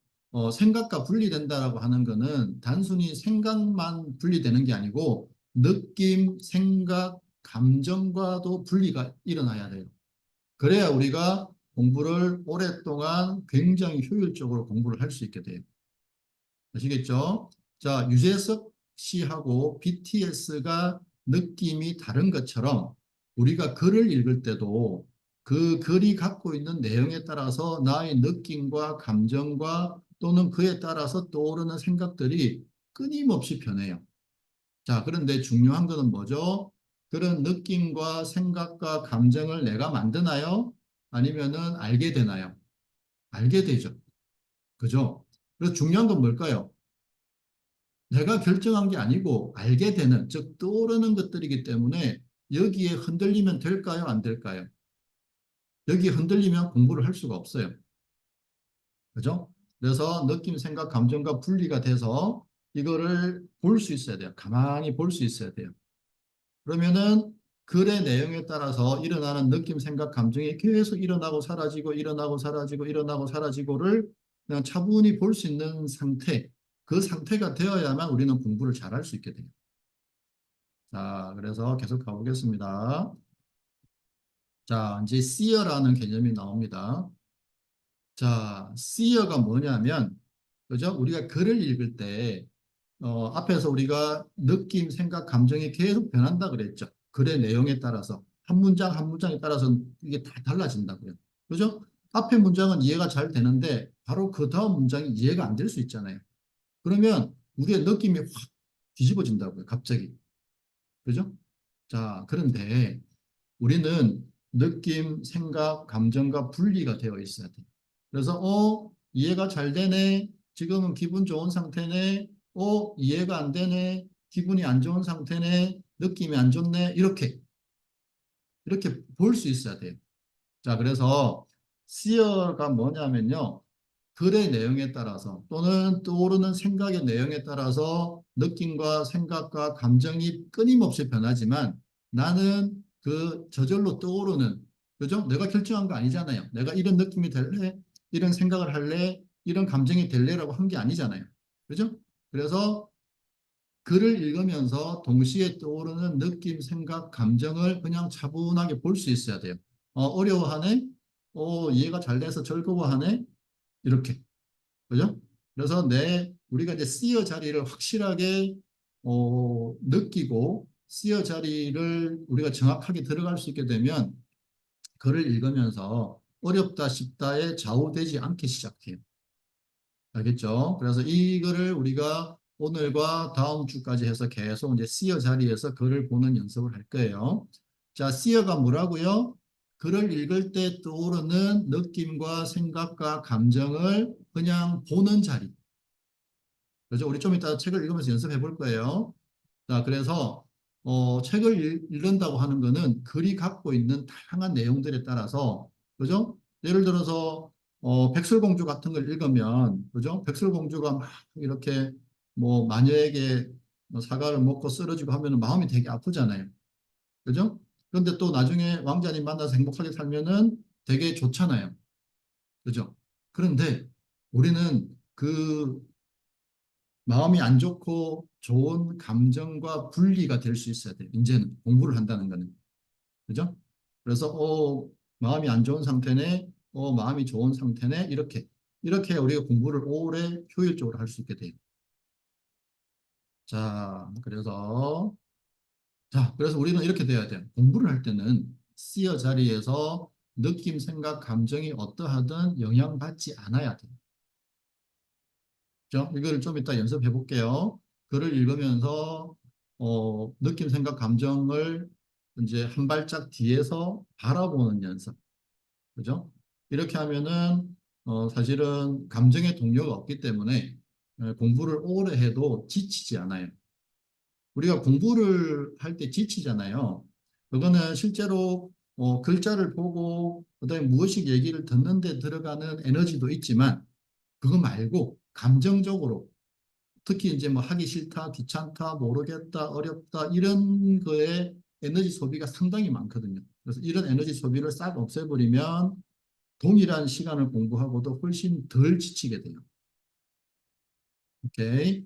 생각과 분리된다라고 하는 거는 단순히 생각만 분리되는 게 아니고 느낌, 생각, 감정과도 분리가 일어나야 돼요. 그래야 우리가 공부를 오랫동안 굉장히 효율적으로 공부를 할 수 있게 돼요. 아시겠죠? 자, 유재석 씨하고 BTS가 느낌이 다른 것처럼 우리가 글을 읽을 때도 그 글이 갖고 있는 내용에 따라서 나의 느낌과 감정과 또는 그에 따라서 떠오르는 생각들이 끊임없이 변해요. 자, 그런데 중요한 것은 뭐죠? 그런 느낌과 생각과 감정을 내가 만드나요? 아니면은 알게 되나요? 알게 되죠. 그죠? 그래서 중요한 건 뭘까요? 내가 결정한 게 아니고 알게 되는, 즉 떠오르는 것들이기 때문에 여기에 흔들리면 될까요? 안 될까요? 여기에 흔들리면 공부를 할 수가 없어요. 그죠? 그래서 느낌, 생각, 감정과 분리가 돼서 이거를 볼 수 있어야 돼요. 가만히 볼 수 있어야 돼요. 그러면은 글의 내용에 따라서 일어나는 느낌, 생각, 감정이 계속 일어나고 사라지고 일어나고 사라지고 일어나고 사라지고를 그냥 차분히 볼 수 있는 상태, 그 상태가 되어야만 우리는 공부를 잘 할 수 있게 돼요. 자, 그래서 계속 가보겠습니다. 자, 이제 see어라는 개념이 나옵니다. 자, see어가 뭐냐면, 그죠? 우리가 글을 읽을 때, 앞에서 우리가 느낌, 생각, 감정이 계속 변한다 그랬죠. 글의 내용에 따라서. 한 문장 한 문장에 따라서 이게 다 달라진다고요. 그죠? 앞에 문장은 이해가 잘 되는데, 바로 그 다음 문장이 이해가 안 될 수 있잖아요. 그러면 우리의 느낌이 확 뒤집어진다고요. 갑자기. 그죠? 자, 그런데 우리는 느낌, 생각, 감정과 분리가 되어 있어야 돼요. 그래서 이해가 잘 되네. 지금은 기분 좋은 상태네. 이해가 안 되네. 기분이 안 좋은 상태네. 느낌이 안 좋네. 이렇게 볼 수 있어야 돼요. 자, 그래서 see어가 뭐냐면요. 글의 내용에 따라서 또는 떠오르는 생각의 내용에 따라서 느낌과 생각과 감정이 끊임없이 변하지만 나는 그 저절로 떠오르는, 그죠? 내가 결정한 거 아니잖아요. 내가 이런 느낌이 될래, 이런 생각을 할래, 이런 감정이 될래라고 한 게 아니잖아요. 그죠? 그래서 글을 읽으면서 동시에 떠오르는 느낌, 생각, 감정을 그냥 차분하게 볼 수 있어야 돼요. 어려워하네? 이해가 잘 돼서 즐거워하네? 이렇게. 그죠? 그래서 우리가 이제 C어 자리를 확실하게 느끼고 C어 자리를 우리가 정확하게 들어갈 수 있게 되면 글을 읽으면서 어렵다 쉽다에 좌우되지 않기 시작해요. 알겠죠? 그래서 이거를 우리가 오늘과 다음 주까지 해서 계속 이제 C어 자리에서 글을 보는 연습을 할 거예요. 자, C어가 뭐라고요? 글을 읽을 때 떠오르는 느낌과 생각과 감정을 그냥 보는 자리. 그래서 우리 좀 이따 책을 읽으면서 연습해 볼 거예요. 자, 그래서 책을 읽는다고 하는 거는 글이 갖고 있는 다양한 내용들에 따라서, 그죠? 예를 들어서 백설공주 같은 걸 읽으면, 그죠? 백설공주가 막 이렇게 뭐 마녀에게 뭐 사과를 먹고 쓰러지고 하면은 마음이 되게 아프잖아요. 그죠? 그런데 또 나중에 왕자님 만나서 행복하게 살면은 되게 좋잖아요. 그죠? 그런데 우리는 그 마음이 안 좋고 좋은 감정과 분리가 될 수 있어야 돼요. 이제는 공부를 한다는 거는. 그죠? 그래서, 마음이 안 좋은 상태네, 마음이 좋은 상태네, 이렇게 우리가 공부를 오래 효율적으로 할 수 있게 돼요. 자, 그래서 우리는 이렇게 돼야 돼요. 공부를 할 때는 C어 자리에서 느낌, 생각, 감정이 어떠하든 영향받지 않아야 돼요. 이걸 좀 이따 연습해 볼게요. 글을 읽으면서 느낌, 생각, 감정을 이제 한 발짝 뒤에서 바라보는 연습. 그죠? 이렇게 하면은 사실은 감정의 동료가 없기 때문에 공부를 오래 해도 지치지 않아요. 우리가 공부를 할 때 지치잖아요. 그거는 실제로 글자를 보고 그다음에 무의식 얘기를 듣는 데 들어가는 에너지도 있지만 그거 말고 감정적으로 특히 이제 뭐 하기 싫다, 귀찮다, 모르겠다, 어렵다 이런 거에 에너지 소비가 상당히 많거든요. 그래서 이런 에너지 소비를 싹 없애버리면 동일한 시간을 공부하고도 훨씬 덜 지치게 돼요. 오케이.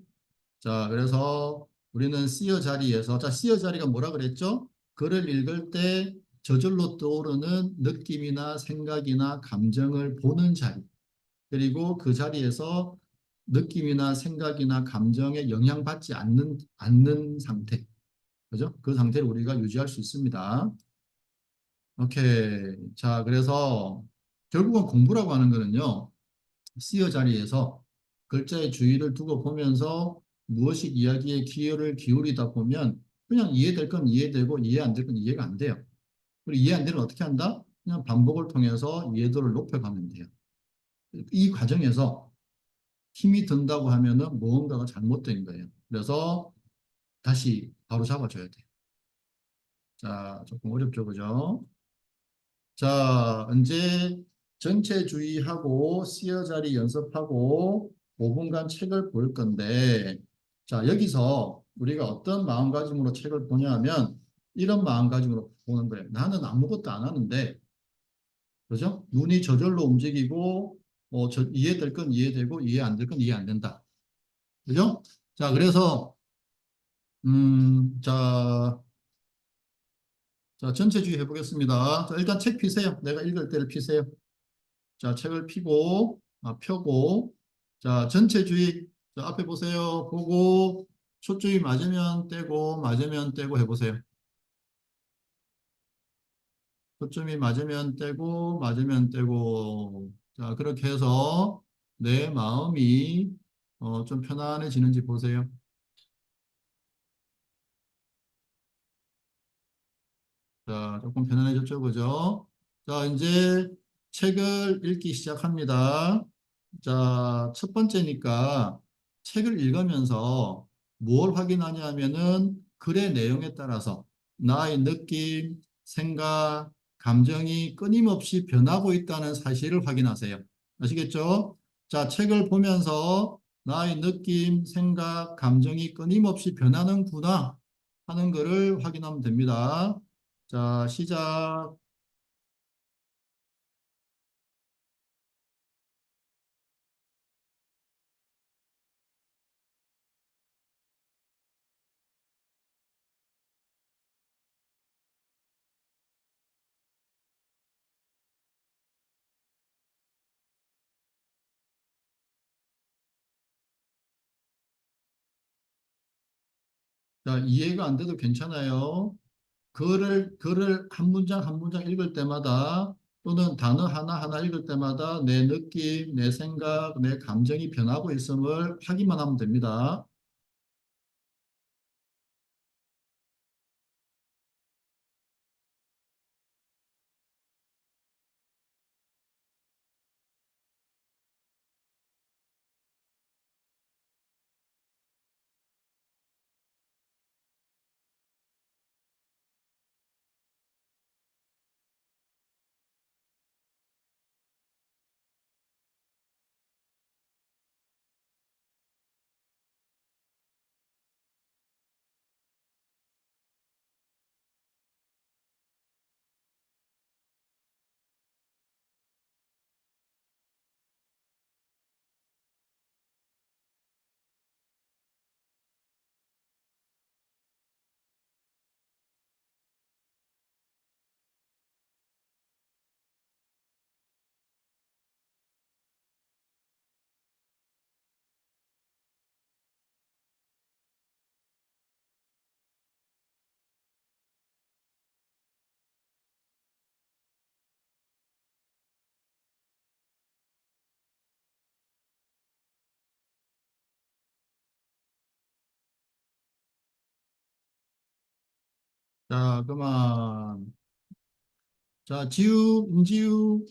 자, 그래서 우리는 C어 자리에서, 자, C어 자리가 뭐라 그랬죠? 글을 읽을 때 저절로 떠오르는 느낌이나 생각이나 감정을 보는 자리. 그리고 그 자리에서 느낌이나 생각이나 감정에 영향받지 않는 상태. 그죠? 그 상태를 우리가 유지할 수 있습니다. 오케이. 자, 그래서 결국은 공부라고 하는 거는요. C어 자리에서 글자의 주의를 두고 보면서 무엇이 이야기에 기여를 기울이다 보면 그냥 이해될 건 이해되고 이해 안 될 건 이해가 안 돼요. 그리고 이해 안 되는 어떻게 한다? 그냥 반복을 통해서 이해도를 높여가면 돼요. 이 과정에서 힘이 든다고 하면은 무언가가 잘못된 거예요. 그래서 다시 바로 잡아줘야 돼요. 자, 조금 어렵죠, 그죠? 자, 이제 전체주의하고 C어 자리 연습하고 5분간 책을 볼 건데, 자, 여기서 우리가 어떤 마음가짐으로 책을 보냐 하면, 이런 마음가짐으로 보는 거예요. 나는 아무것도 안 하는데, 그죠? 눈이 저절로 움직이고, 이해될 건 이해되고, 이해 안 될 건 이해 안 된다. 그죠? 자, 그래서, 자, 자, 전체주의 해보겠습니다. 자, 일단 책 피세요. 내가 읽을 때를 피세요. 자, 책을 피고, 펴고, 자, 전체주의, 자, 앞에 보세요. 보고, 초점이 맞으면 떼고, 맞으면 떼고 해보세요. 초점이 맞으면 떼고, 맞으면 떼고. 자, 그렇게 해서 내 마음이 좀 편안해지는지 보세요. 자, 조금 편안해졌죠, 그죠? 자, 이제 책을 읽기 시작합니다. 자, 첫 번째니까 책을 읽으면서 뭘 확인하냐 하면은 글의 내용에 따라서 나의 느낌, 생각, 감정이 끊임없이 변하고 있다는 사실을 확인하세요. 아시겠죠? 자, 책을 보면서 나의 느낌, 생각, 감정이 끊임없이 변하는구나 하는 것을 확인하면 됩니다. 자, 시작. 자, 이해가 안 돼도 괜찮아요. 글을 한 문장 한 문장 읽을 때마다 또는 단어 하나하나 읽을 때마다 내 느낌, 내 생각, 내 감정이 변하고 있음을 확인만 하면 됩니다. 자, 그만. 자, 지우, 임지우.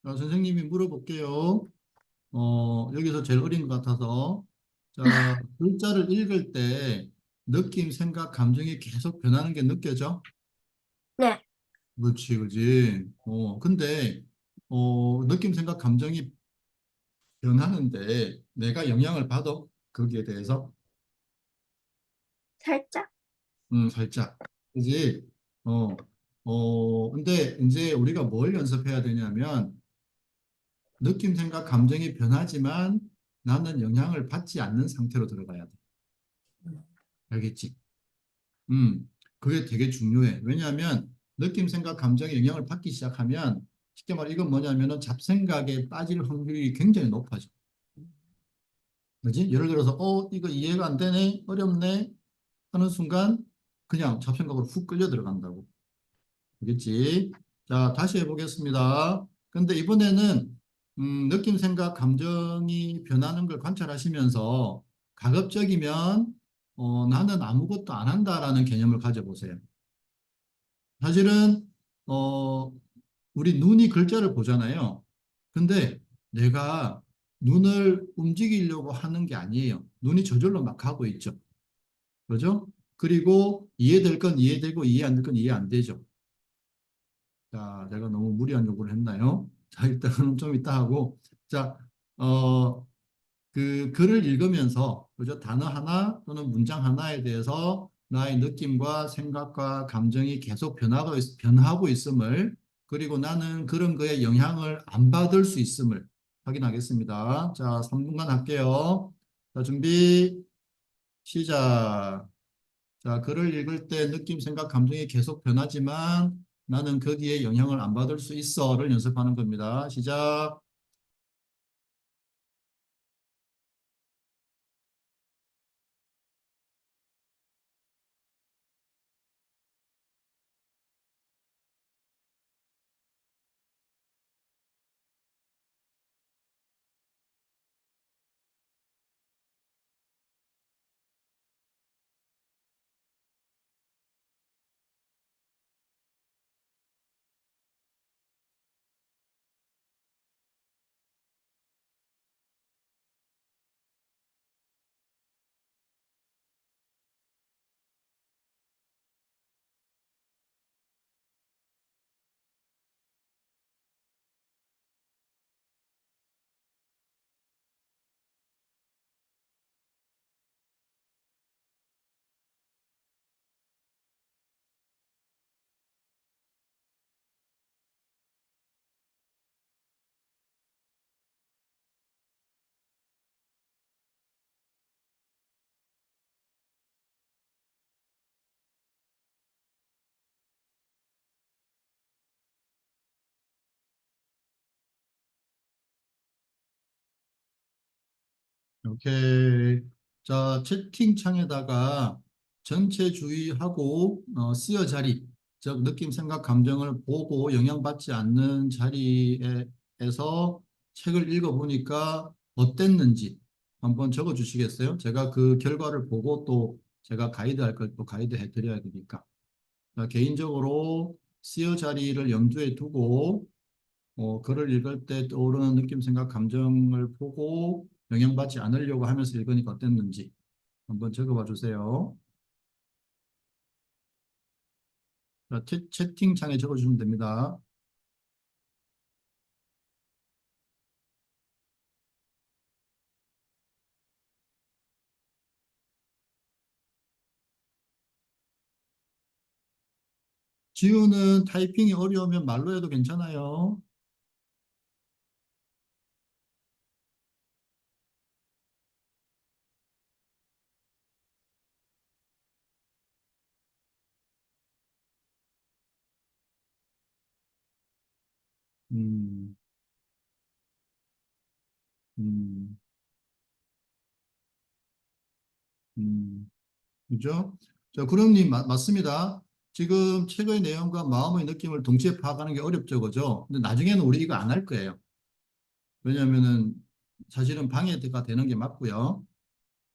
자, 선생님이 물어볼게요. 여기서 제일 어린 것 같아서. 자, 글자를 읽을 때 느낌, 생각, 감정이 계속 변하는 게 느껴져? 네, 그렇지, 그렇지. 근데, 느낌, 생각, 감정이 변하는데 내가 영향을 받아? 거기에 대해서? 살짝? 살짝. 그지? 어, 근데 이제 우리가 뭘 연습해야 되냐면 느낌, 생각, 감정이 변하지만 나는 영향을 받지 않는 상태로 들어가야 돼. 알겠지? 그게 되게 중요해. 왜냐하면 느낌, 생각, 감정에 영향을 받기 시작하면 쉽게 말해 이건 뭐냐면은 잡생각에 빠질 확률이 굉장히 높아져. 그지? 예를 들어서 이거 이해가 안 되네, 어렵네 하는 순간 그냥 잡생각으로 훅 끌려 들어간다고. 알겠지? 자, 다시 해보겠습니다. 근데 이번에는 느낌, 생각, 감정이 변하는 걸 관찰하시면서 가급적이면 나는 아무것도 안 한다라는 개념을 가져보세요. 사실은 어, 우리 눈이 글자를 보잖아요. 근데 내가 눈을 움직이려고 하는 게 아니에요. 눈이 저절로 막 가고 있죠. 그죠? 그리고 이해될 건 이해되고 이해 안 될 건 이해 안 되죠. 자, 내가 너무 무리한 요구를 했나요? 자, 일단은 좀 이따 하고. 자, 어, 그 글을 읽으면서, 그죠? 단어 하나 또는 문장 하나에 대해서 나의 느낌과 생각과 감정이 계속 변하고 있음을, 그리고 나는 그런 거에 영향을 안 받을 수 있음을 확인하겠습니다. 자, 3분간 할게요. 자, 준비, 시작. 자, 글을 읽을 때 느낌, 생각, 감정이 계속 변하지만 나는 거기에 영향을 안 받을 수 있어를 연습하는 겁니다. 시작. 오케이. 자, 채팅창에다가 전체 주의하고 쓰여 자리, 즉 느낌, 생각, 감정을 보고 영향받지 않는 자리에서 책을 읽어보니까 어땠는지 한번 적어 주시겠어요? 제가 그 결과를 보고 또 제가 가이드할 걸 또 가이드 해드려야 되니까. 자, 개인적으로 쓰여 자리를 염두에 두고 글을 읽을 때 떠오르는 느낌, 생각, 감정을 보고 영향받지 않으려고 하면서 읽으니까 어땠는지 한번 적어봐 주세요. 자, 채팅창에 적어주시면 됩니다. 지우는 타이핑이 어려우면 말로 해도 괜찮아요. 음, 음, 그죠? 자, 구름님 맞습니다. 지금 책의 내용과 마음의 느낌을 동시에 파악하는 게 어렵죠, 그죠? 근데 나중에는 우리 이거 안 할 거예요. 왜냐하면은 사실은 방해가 되는 게 맞고요.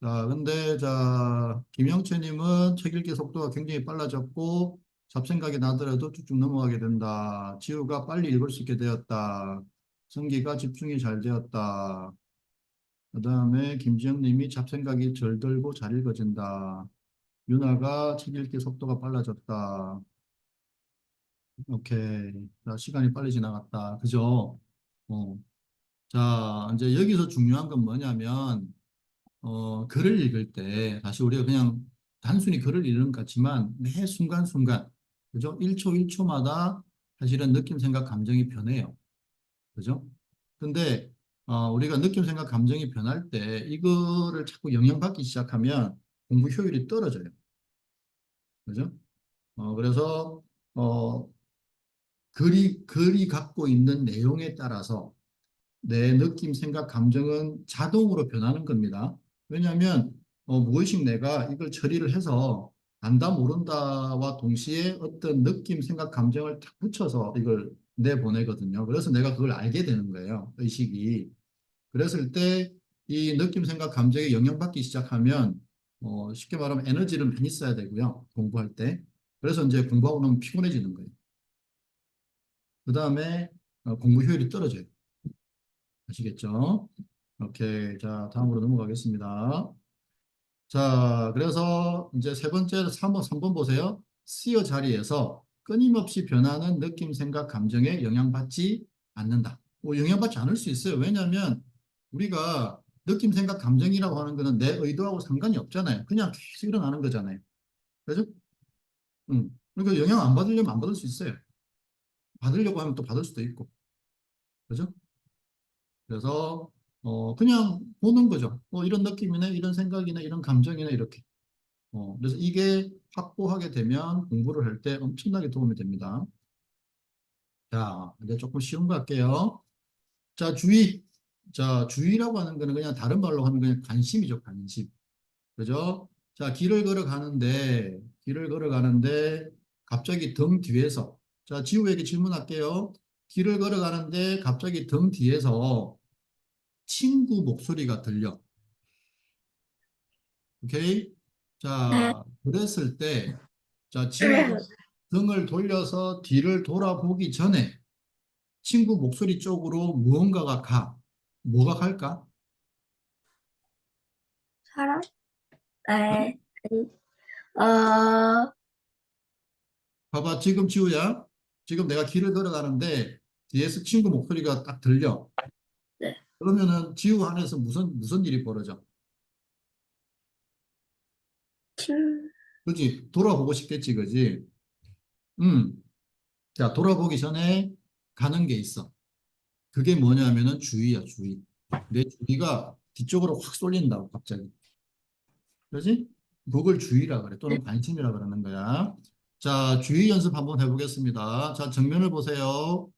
자, 근데, 자, 김영채님은 책 읽기 속도가 굉장히 빨라졌고, 잡생각이 나더라도 쭉쭉 넘어가게 된다. 지우가 빨리 읽을 수 있게 되었다. 성기가 집중이 잘 되었다. 그 다음에 김지영님이 잡생각이 덜 들고 잘 읽어진다. 유나가 책 읽기 속도가 빨라졌다. 오케이. 자, 시간이 빨리 지나갔다. 그죠? 어. 자, 이제 여기서 중요한 건 뭐냐면, 글을 읽을 때, 다시 우리가 그냥 단순히 글을 읽는 것 같지만, 매 순간순간, 그죠? 1초 1초마다 사실은 느낌, 생각, 감정이 변해요. 그죠? 근데, 우리가 느낌, 생각, 감정이 변할 때, 이거를 자꾸 영향받기 시작하면 공부 효율이 떨어져요. 그죠? 그래서, 어, 글이 갖고 있는 내용에 따라서 내 느낌, 생각, 감정은 자동으로 변하는 겁니다. 왜냐하면 무의식 내가 이걸 처리를 해서 안다 모른다와 동시에 어떤 느낌, 생각, 감정을 탁 붙여서 이걸 내보내거든요. 그래서 내가 그걸 알게 되는 거예요. 의식이. 그랬을 때 이 느낌, 생각, 감정에 영향받기 시작하면 쉽게 말하면 에너지를 많이 써야 되고요. 공부할 때. 그래서 이제 공부하고 나면 피곤해지는 거예요. 그 다음에 공부 효율이 떨어져요. 아시겠죠? 오케이. 자, 다음으로 넘어가겠습니다. 자, 그래서 이제 세 번째 3번 보세요. C어 자리에서 끊임없이 변하는 느낌, 생각, 감정에 영향받지 않는다. 영향받지 않을 수 있어요. 왜냐하면 우리가 느낌, 생각, 감정이라고 하는 거는 내 의도하고 상관이 없잖아요. 그냥 계속 일어나는 거잖아요. 그죠? 그러니까 영향 안 받으려면 안 받을 수 있어요. 받으려고 하면 또 받을 수도 있고. 그죠? 그래서 그냥 보는 거죠. 이런 느낌이네, 이런 생각이네, 이런 감정이네 이렇게. 그래서 이게 확보하게 되면 공부를 할 때 엄청나게 도움이 됩니다. 자, 이제 조금 쉬운 거 할게요. 자, 주의. 자, 주의라고 하는 거는 그냥 다른 말로 하면 그냥 관심이죠, 관심. 그죠? 자, 길을 걸어가는데 갑자기 등 뒤에서. 자, 지우에게 질문할게요. 길을 걸어가는데 갑자기 등 뒤에서 친구 목소리가 들려. 오케이? 네. 자, 그랬을 때, 자, 지우가 등을 돌려서 뒤를 돌아보기 전에 친구 목소리 쪽으로 무언가가 가. 뭐가 갈까? 사람? 응? 네. 어, 봐봐, 지금 지우야. 지금 내가 길을 걸어가는데 뒤에서 친구 목소리가 딱 들려. 네. 그러면은 지우 안에서 무슨 일이 벌어져? 친, 그지? 돌아보고 싶겠지, 그지? 음. 자, 돌아보기 전에 가는 게 있어. 그게 뭐냐면은 주의야, 주의. 내 주의가 뒤쪽으로 확 쏠린다고, 갑자기. 그지? 그걸 주의라 그래. 또는 관심이라 그러는 거야. 자, 주의 연습 한번 해보겠습니다. 자, 정면을 보세요.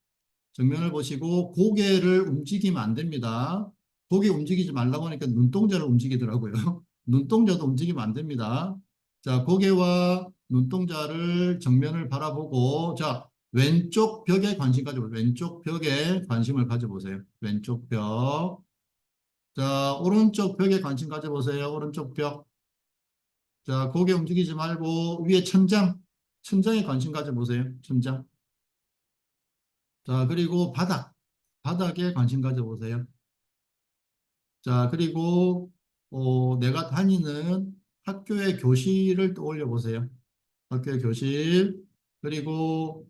정면을 보시고 고개를 움직이면 안 됩니다. 고개 움직이지 말라고 하니까 눈동자를 움직이더라고요. 눈동자도 움직이면 안 됩니다. 자, 고개와 눈동자를 정면을 바라보고, 자, 왼쪽 벽에 관심 가져보세요. 왼쪽 벽에 관심을 가져보세요. 왼쪽 벽. 자, 오른쪽 벽에 관심 가져보세요. 오른쪽 벽. 자, 고개 움직이지 말고 위에 천장. 천장에 관심 가져보세요. 천장. 자, 그리고 바닥. 바닥에 관심 가져보세요. 자, 그리고 내가 다니는 학교의 교실을 떠올려 보세요. 학교의 교실. 그리고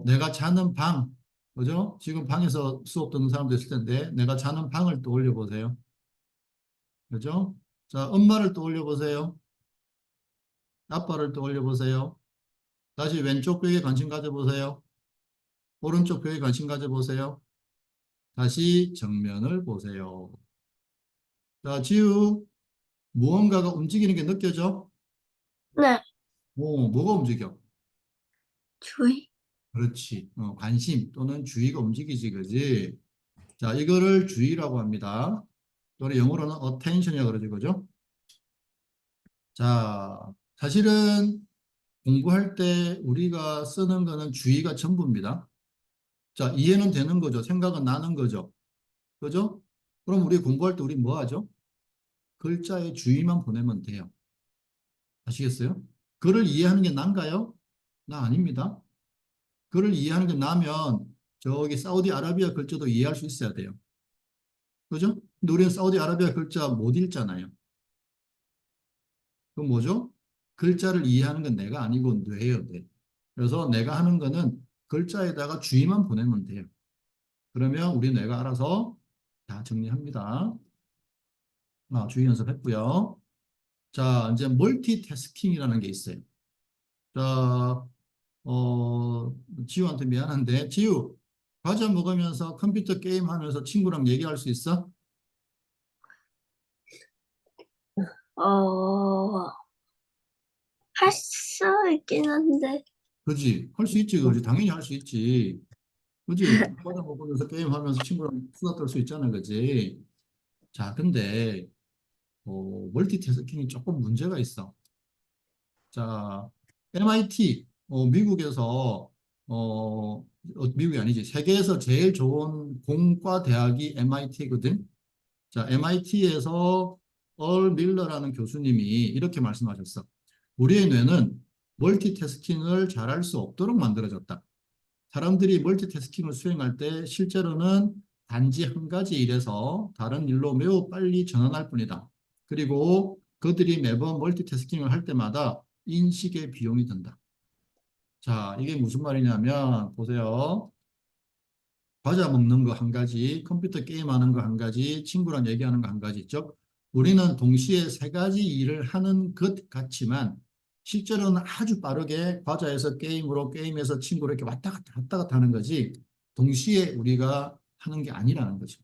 내가 자는 방. 그죠? 지금 방에서 수업 듣는 사람도 있을 텐데 내가 자는 방을 떠올려 보세요. 그죠? 자, 엄마를 떠올려 보세요. 아빠를 떠올려 보세요. 다시 왼쪽 벽에 관심 가져보세요. 오른쪽 벽에 관심 가져보세요. 다시 정면을 보세요. 자, 지우, 무언가가 움직이는 게 느껴져? 네. 뭐가 움직여? 주의. 그렇지. 관심 또는 주의가 움직이지, 그지? 자, 이거를 주의라고 합니다. 또는 영어로는 attention이라고 그러죠, 그죠? 자, 사실은 공부할 때 우리가 쓰는 거는 주의가 전부입니다. 자, 이해는 되는 거죠. 생각은 나는 거죠. 그죠? 그럼 우리 공부할 때 우리 뭐 하죠? 글자의 주의만 보내면 돼요. 아시겠어요? 글을 이해하는 게 난가요? 나 아닙니다. 글을 이해하는 게 나면 저기 사우디아라비아 글자도 이해할 수 있어야 돼요. 그죠? 근데 우리는 사우디아라비아 글자 못 읽잖아요. 그건 뭐죠? 글자를 이해하는 건 내가 아니고 뇌예요, 뇌. 그래서 내가 하는 거는 글자에다가 주의만 보내면 돼요. 그러면 우리 뇌가 알아서 다 정리합니다. 주의 연습했고요. 자, 이제 멀티태스킹이라는 게 있어요. 자, 지우한테 미안한데, 지우, 과자 먹으면서 컴퓨터 게임하면서 친구랑 얘기할 수 있어? 할 수 있긴 한데, 그지? 할 수 있지, 그지? 당연히 할 수 있지. 그지? 과자 먹으면서 게임하면서 친구랑 수다 떨 수 있잖아, 그지? 자, 근데, 멀티태스킹이 조금 문제가 있어. 자, MIT, 미국에서, 미국이 아니지. 세계에서 제일 좋은 공과 대학이 MIT거든. 자, MIT에서 얼 밀러라는 교수님이 이렇게 말씀하셨어. 우리의 뇌는 멀티태스킹을 잘할 수 없도록 만들어졌다. 사람들이 멀티태스킹을 수행할 때 실제로는 단지 한 가지 일에서 다른 일로 매우 빨리 전환할 뿐이다. 그리고 그들이 매번 멀티태스킹을 할 때마다 인식의 비용이 든다. 자, 이게 무슨 말이냐면 보세요. 과자 먹는 거 한 가지, 컴퓨터 게임하는 거 한 가지, 친구랑 얘기하는 거 한 가지. 즉, 우리는 동시에 세 가지 일을 하는 것 같지만 실제로는 아주 빠르게 과자에서 게임으로, 게임에서 친구로 이렇게 왔다 갔다 하는 거지 동시에 우리가 하는 게 아니라는 거죠.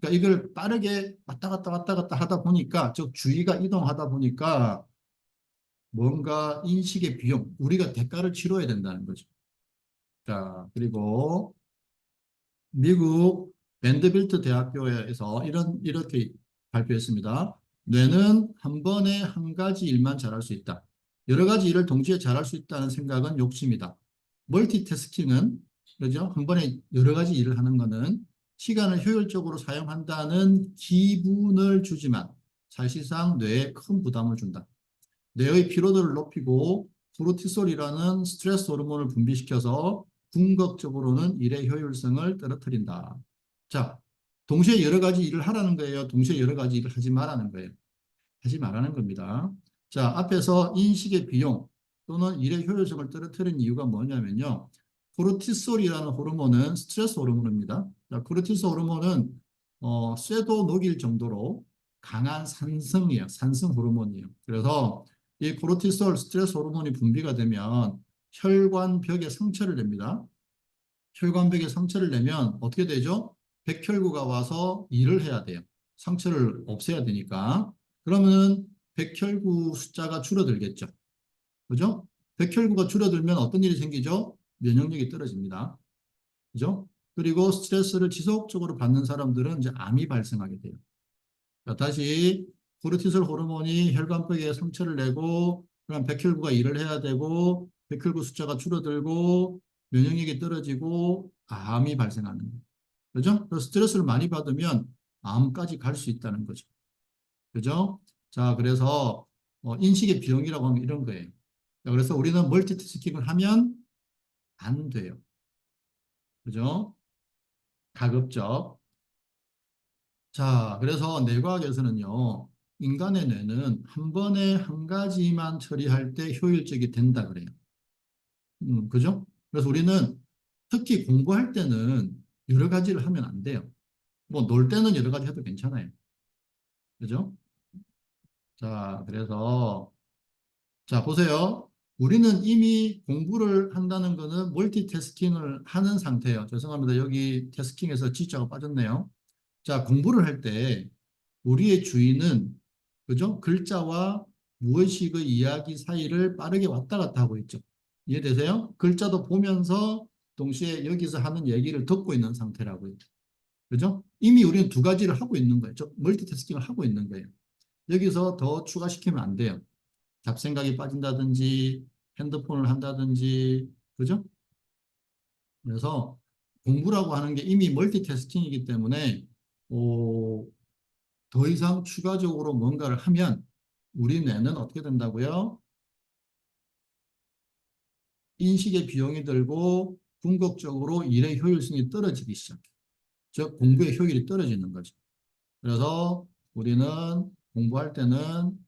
그러니까 이걸 빠르게 왔다 갔다 하다 보니까, 즉 주의가 이동하다 보니까 뭔가 인식의 비용, 우리가 대가를 치러야 된다는 거죠. 자, 그리고 미국 밴드빌트 대학교에서 이렇게 발표했습니다. 뇌는 한 번에 한 가지 일만 잘할 수 있다. 여러 가지 일을 동시에 잘할 수 있다는 생각은 욕심이다. 멀티태스킹은, 그죠? 한 번에 여러 가지 일을 하는 것은 시간을 효율적으로 사용한다는 기분을 주지만 사실상 뇌에 큰 부담을 준다. 뇌의 피로도를 높이고 코르티솔이라는 스트레스 호르몬을 분비시켜서 궁극적으로는 일의 효율성을 떨어뜨린다. 자, 동시에 여러 가지 일을 하라는 거예요. 동시에 여러 가지 일을 하지 말라는 거예요. 하지 말라는 겁니다. 자, 앞에서 인식의 비용 또는 일의 효율성을 떨어뜨린 이유가 뭐냐면요. 코르티솔이라는 호르몬은 스트레스 호르몬입니다. 자, 코르티솔 호르몬은 쇠도 녹일 정도로 강한 산성이에요. 산성 호르몬이에요. 그래서 이 코르티솔 스트레스 호르몬이 분비가 되면 혈관벽에 상처를 냅니다. 혈관벽에 상처를 내면 어떻게 되죠? 백혈구가 와서 일을 해야 돼요. 상처를 없애야 되니까. 그러면 백혈구 숫자가 줄어들겠죠. 그죠? 백혈구가 줄어들면 어떤 일이 생기죠? 면역력이 떨어집니다. 그죠? 그리고 스트레스를 지속적으로 받는 사람들은 이제 암이 발생하게 돼요. 자, 다시 코르티솔 호르몬이 혈관벽에 상처를 내고 그럼 백혈구가 일을 해야 되고 백혈구 숫자가 줄어들고 면역력이 떨어지고 암이 발생하는 거예요. 그죠? 그래서 스트레스를 많이 받으면 암까지 갈 수 있다는 거죠. 그죠? 자, 그래서 인식의 비용이라고 하면 이런 거예요. 자, 그래서 우리는 멀티태스킹을 하면 안 돼요. 그죠? 가급적. 자, 그래서 뇌과학에서는요, 인간의 뇌는 한 번에 한 가지만 처리할 때 효율적이 된다 그래요. 그죠? 그래서 우리는 특히 공부할 때는 여러 가지를 하면 안 돼요. 뭐 놀 때는 여러 가지 해도 괜찮아요. 그죠? 자, 그래서 자, 보세요. 우리는 이미 공부를 한다는 거는 멀티태스킹을 하는 상태예요. 죄송합니다. 여기 태스킹에서 지자가 빠졌네요. 자, 공부를 할 때 우리의 주의는 그죠? 글자와 무의식의 이야기 사이를 빠르게 왔다 갔다 하고 있죠. 이해되세요? 글자도 보면서 동시에 여기서 하는 얘기를 듣고 있는 상태라고요. 그죠? 이미 우리는 두 가지를 하고 있는 거예요. 멀티태스킹을 하고 있는 거예요. 여기서 더 추가시키면 안 돼요. 잡생각이 빠진다든지 핸드폰을 한다든지 그죠? 그래서 공부라고 하는 게 이미 멀티태스킹이기 때문에 더 이상 추가적으로 뭔가를 하면 우리 뇌는 어떻게 된다고요? 인식의 비용이 들고 궁극적으로 일의 효율성이 떨어지기 시작해요. 즉 공부의 효율이 떨어지는 거죠. 그래서 우리는 공부할 때는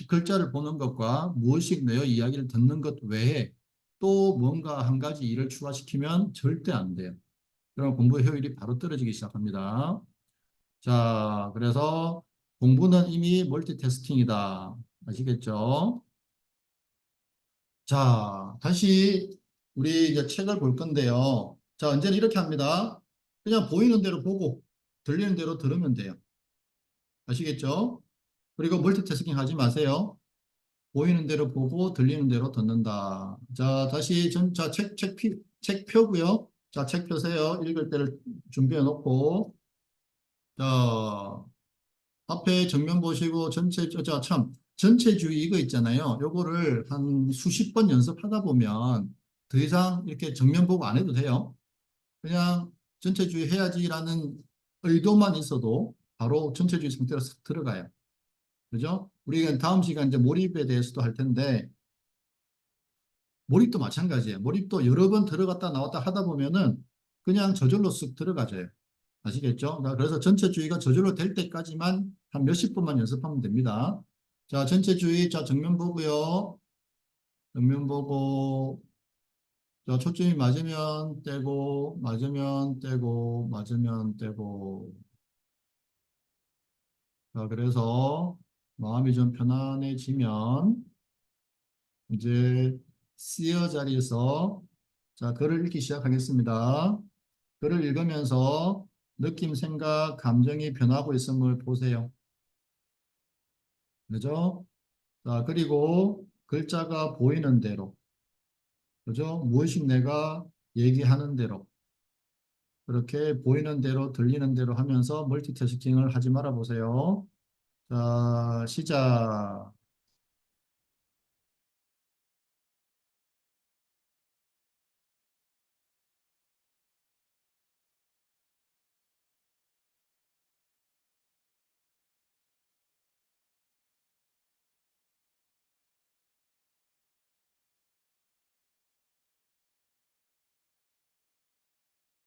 글자를 보는 것과 무의식 내의 이야기를 듣는 것 외에 또 뭔가 한 가지 일을 추가시키면 절대 안 돼요. 그럼 공부 효율이 바로 떨어지기 시작합니다. 자, 그래서 공부는 이미 멀티태스킹이다. 아시겠죠? 자, 다시 우리 이제 책을 볼 건데요. 자, 이제는 이렇게 합니다. 그냥 보이는 대로 보고 들리는 대로 들으면 돼요. 아시겠죠? 그리고 멀티태스킹 하지 마세요. 보이는 대로 보고 들리는 대로 듣는다. 자, 다시 책 펴고요. 자, 책 펴세요. 읽을 때를 준비해 놓고. 자, 앞에 정면 보시고 전체주의 이거 있잖아요. 요거를 한 수십 번 연습하다 보면 더 이상 이렇게 정면 보고 안 해도 돼요. 그냥 전체주의 해야지라는 의도만 있어도 바로 전체주의 상태로 싹 들어가요. 그죠? 우리가 다음 시간 이제 몰입에 대해서도 할 텐데, 몰입도 마찬가지예요. 몰입도 여러 번 들어갔다 나왔다 하다 보면은 그냥 저절로 쓱 들어가져요. 아시겠죠? 그래서 전체주의가 저절로 될 때까지만 한 몇십 분만 연습하면 됩니다. 자, 전체주의, 자, 정면 보고요. 정면 보고, 자, 초점이 맞으면 떼고, 맞으면 떼고, 맞으면 떼고. 자, 그래서 마음이 좀 편안해지면 이제 C어 자리에서 자, 글을 읽기 시작하겠습니다. 글을 읽으면서 느낌, 생각, 감정이 변하고 있음을 보세요. 그죠? 자, 그리고 글자가 보이는 대로, 그죠? 무엇이 내가 얘기하는 대로, 그렇게 보이는 대로, 들리는 대로 하면서 멀티태스킹을 하지 말아 보세요. 자, 시작.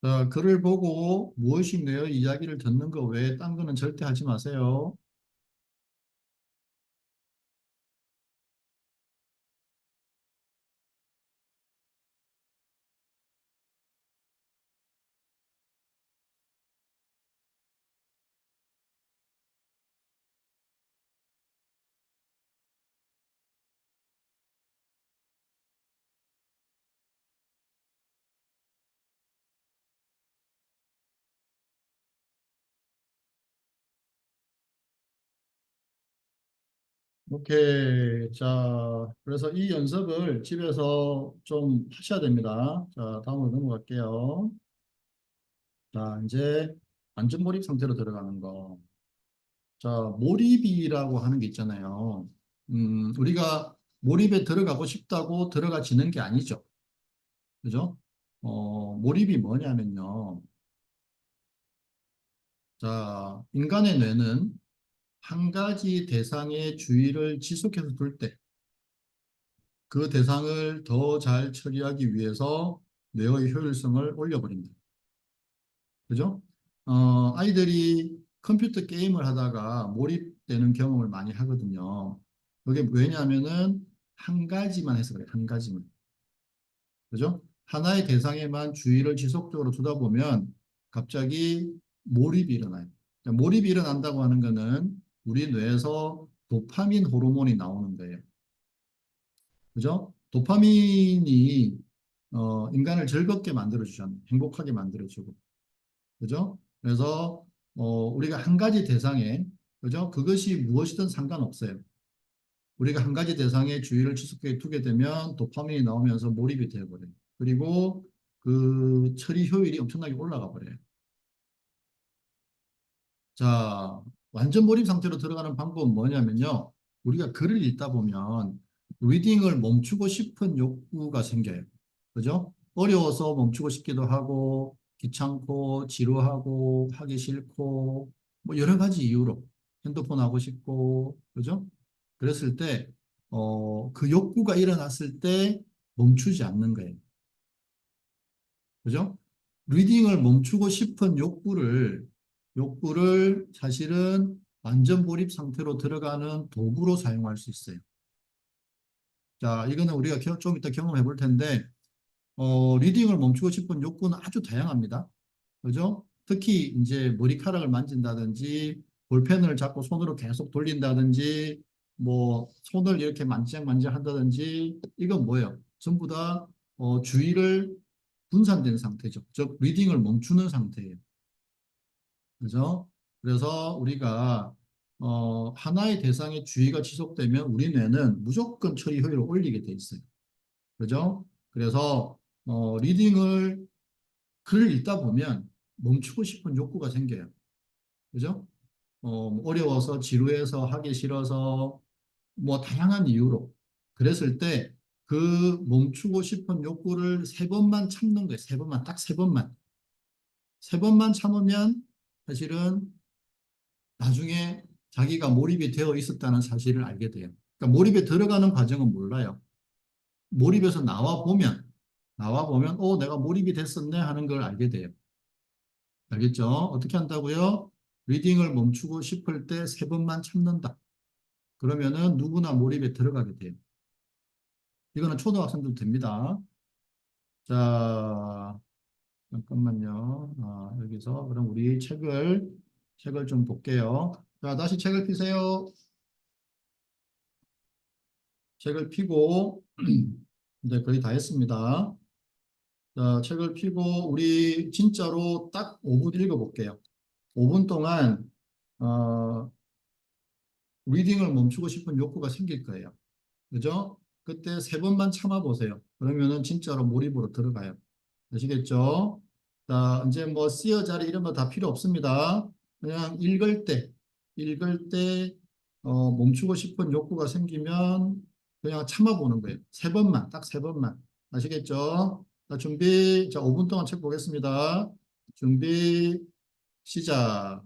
자, 글을 보고 무엇이 내어 이야기를 듣는 거 외에 딴 거는 절대 하지 마세요. 오케이. 자, 그래서 이 연습을 집에서 좀 하셔야 됩니다. 자, 다음으로 넘어갈게요. 자, 이제 완전 몰입 상태로 들어가는 거. 자, 몰입이라고 하는 게 있잖아요. 우리가 몰입에 들어가고 싶다고 들어가지는 게 아니죠. 그죠? 몰입이 뭐냐면요. 자, 인간의 뇌는 한 가지 대상의 주의를 지속해서 둘 때, 그 대상을 더 잘 처리하기 위해서 뇌의 효율성을 올려버립니다. 그죠? 아이들이 컴퓨터 게임을 하다가 몰입되는 경험을 많이 하거든요. 그게 왜냐하면은 한 가지만 해서 그래요. 한 가지만. 그죠? 하나의 대상에만 주의를 지속적으로 두다 보면 갑자기 몰입이 일어나요. 몰입이 일어난다고 하는 거는 우리 뇌에서 도파민 호르몬이 나오는 거예요. 그죠? 도파민이 인간을 즐겁게 만들어주잖아요. 행복하게 만들어주고. 그죠? 그래서 우리가 한 가지 대상에 그죠? 그것이 무엇이든 상관없어요. 우리가 한 가지 대상에 주의를 지속해 두게 되면 도파민이 나오면서 몰입이 되어버려요. 그리고 그 처리 효율이 엄청나게 올라가 버려요. 자, 완전 몰입 상태로 들어가는 방법은 뭐냐면요. 우리가 글을 읽다 보면 리딩을 멈추고 싶은 욕구가 생겨요. 그죠? 어려워서 멈추고 싶기도 하고, 귀찮고, 지루하고, 하기 싫고, 뭐 여러 가지 이유로 핸드폰 하고 싶고, 그죠? 그랬을 때, 그 욕구가 일어났을 때 멈추지 않는 거예요. 그죠? 리딩을 멈추고 싶은 욕구를 사실은 완전 몰입 상태로 들어가는 도구로 사용할 수 있어요. 자, 이거는 우리가 좀 이따 경험해 볼 텐데, 리딩을 멈추고 싶은 욕구는 아주 다양합니다. 그죠? 특히 이제 머리카락을 만진다든지 볼펜을 잡고 손으로 계속 돌린다든지 뭐 손을 이렇게 만지작 한다든지 이건 뭐예요? 전부 다 주의를 분산된 상태죠. 즉 리딩을 멈추는 상태예요. 그죠? 그래서 우리가 하나의 대상의 주의가 지속되면 우리 뇌는 무조건 처리 효율을 올리게 돼 있어요. 그죠? 그래서 리딩을 글을 읽다 보면 멈추고 싶은 욕구가 생겨요. 그죠? 어려워서 지루해서 하기 싫어서 뭐 다양한 이유로 그랬을 때 그 멈추고 싶은 욕구를 세 번만 참는 거예요. 세 번만 딱 세 번만. 세 번만 참으면 사실은 나중에 자기가 몰입이 되어 있었다는 사실을 알게 돼요. 그러니까 몰입에 들어가는 과정은 몰라요. 몰입에서 나와 보면 내가 몰입이 됐었네 하는 걸 알게 돼요. 알겠죠? 어떻게 한다고요? 리딩을 멈추고 싶을 때 세 번만 참는다. 그러면은 누구나 몰입에 들어가게 돼요. 이거는 초등학생도 됩니다. 자, 잠깐만요. 여기서 그럼 우리 책을 좀 볼게요. 자, 다시 책을 피세요. 책을 피고 이제 거의 다 했습니다. 자, 책을 피고 우리 진짜로 딱 5분 읽어볼게요. 5분 동안 어, 리딩을 멈추고 싶은 욕구가 생길 거예요. 그죠? 그때 세 번만 참아보세요. 그러면은 진짜로 몰입으로 들어가요. 아시겠죠? 자, 이제 뭐 쓰여 자리 이런 거 다 필요 없습니다. 그냥 읽을 때 멈추고 싶은 욕구가 생기면 그냥 참아보는 거예요. 세 번만, 딱 세 번만. 아시겠죠? 자, 준비. 자, 5분 동안 책 보겠습니다. 준비, 시작.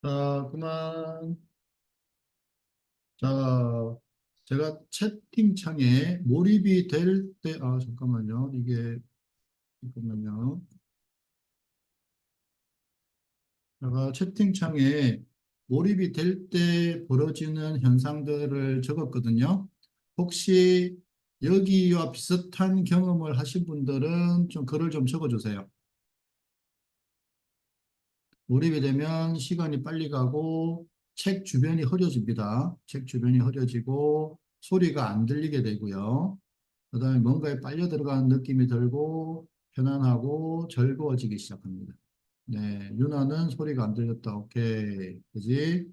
자, 그만. 자, 제가 채팅창에 몰입이 될 때, 잠깐만요. 잠깐만요. 제가 채팅창에 몰입이 될 때 벌어지는 현상들을 적었거든요. 혹시 여기와 비슷한 경험을 하신 분들은 좀 글을 좀 적어주세요. 몰입이 되면 시간이 빨리 가고 책 주변이 흐려집니다. 책 주변이 흐려지고 소리가 안 들리게 되고요. 그다음에 뭔가에 빨려 들어가는 느낌이 들고 편안하고 즐거워지기 시작합니다. 네, 유나는 소리가 안 들렸다. 오케이. 그지?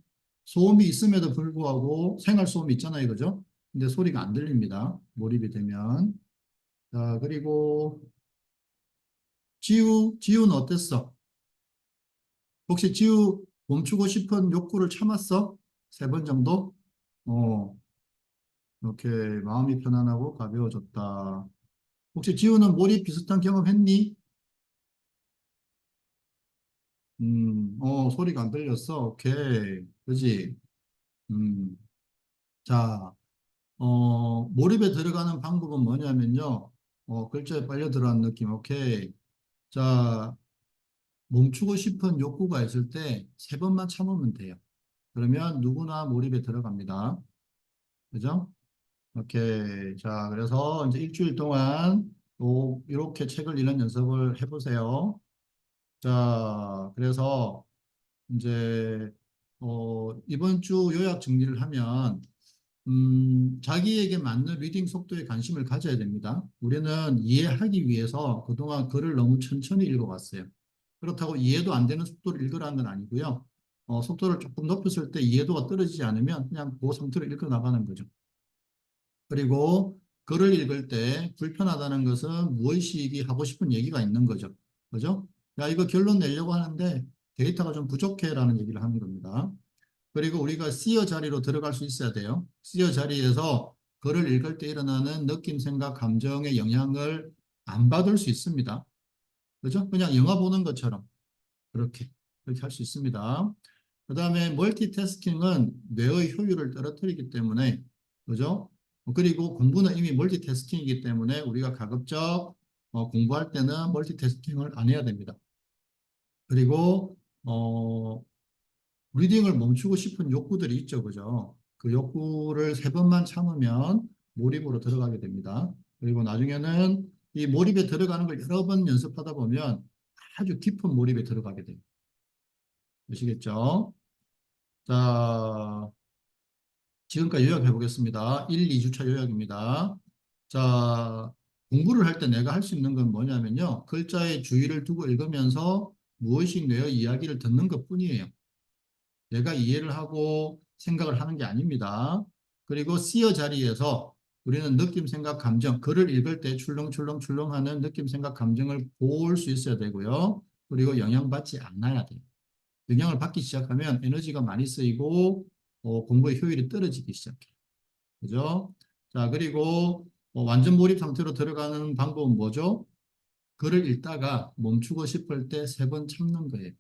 소음이 있음에도 불구하고 생활 소음이 있잖아요. 그죠? 근데 소리가 안 들립니다. 몰입이 되면. 자, 그리고 지우는 어땠어? 혹시 지우 멈추고 싶은 욕구를 참았어? 3번 정도? 어, 이렇게 마음이 편안하고 가벼워졌다. 혹시 지우는 몰입 비슷한 경험 했니? 소리가 안 들렸어. 오케이. 그지? 음, 자, 몰입에 들어가는 방법은 뭐냐면요. 글자에 빨려 들어간 느낌. 오케이. 자, 멈추고 싶은 욕구가 있을 때 3번만 참으면 돼요. 그러면 누구나 몰입에 들어갑니다. 그죠? 오케이. 자, 그래서 이제 일주일 동안 이렇게 책을 읽는 연습을 해보세요. 자, 그래서 이제, 이번 주 요약 정리를 하면, 자기에게 맞는 리딩 속도에 관심을 가져야 됩니다. 우리는 이해하기 위해서 그동안 글을 너무 천천히 읽어왔어요. 그렇다고 이해도 안 되는 속도로 읽으라는 건 아니고요. 속도를 조금 높였을 때 이해도가 떨어지지 않으면 그냥 그 상태로 읽어 나가는 거죠. 그리고 글을 읽을 때 불편하다는 것은 무의식이 하고 싶은 얘기가 있는 거죠. 그죠? 야, 이거 결론 내려고 하는데 데이터가 좀 부족해라는 얘기를 하는 겁니다. 그리고 우리가 C어 자리로 들어갈 수 있어야 돼요. C어 자리에서 글을 읽을 때 일어나는 느낌, 생각, 감정의 영향을 안 받을 수 있습니다. 그죠? 그냥 영화 보는 것처럼 그렇게 할 수 있습니다. 그 다음에 멀티태스킹은 뇌의 효율을 떨어뜨리기 때문에, 그죠? 그리고 공부는 이미 멀티태스킹이기 때문에 우리가 가급적 공부할 때는 멀티태스킹을 안 해야 됩니다. 그리고 리딩을 멈추고 싶은 욕구들이 있죠, 그죠? 그 욕구를 3번만 참으면 몰입으로 들어가게 됩니다. 그리고 나중에는 이 몰입에 들어가는 걸 여러 번 연습하다 보면 아주 깊은 몰입에 들어가게 돼요. 아시겠죠? 자, 지금까지 요약해 보겠습니다. 1, 2주차 요약입니다. 자, 공부를 할 때 내가 할 수 있는 건 뭐냐면요. 글자에 주의를 두고 읽으면서 무의식 뇌의 이야기를 듣는 것뿐이에요. 내가 이해를 하고 생각을 하는 게 아닙니다. 그리고 C어 자리에서 우리는 느낌, 생각, 감정, 글을 읽을 때 출렁출렁출렁하는 느낌, 생각, 감정을 볼 수 있어야 되고요. 그리고 영향받지 않아야 돼요. 영향을 받기 시작하면 에너지가 많이 쓰이고 공부의 효율이 떨어지기 시작해요. 그죠? 자, 그리고 완전 몰입 상태로 들어가는 방법은 뭐죠? 글을 읽다가 멈추고 싶을 때 3번 참는 거예요.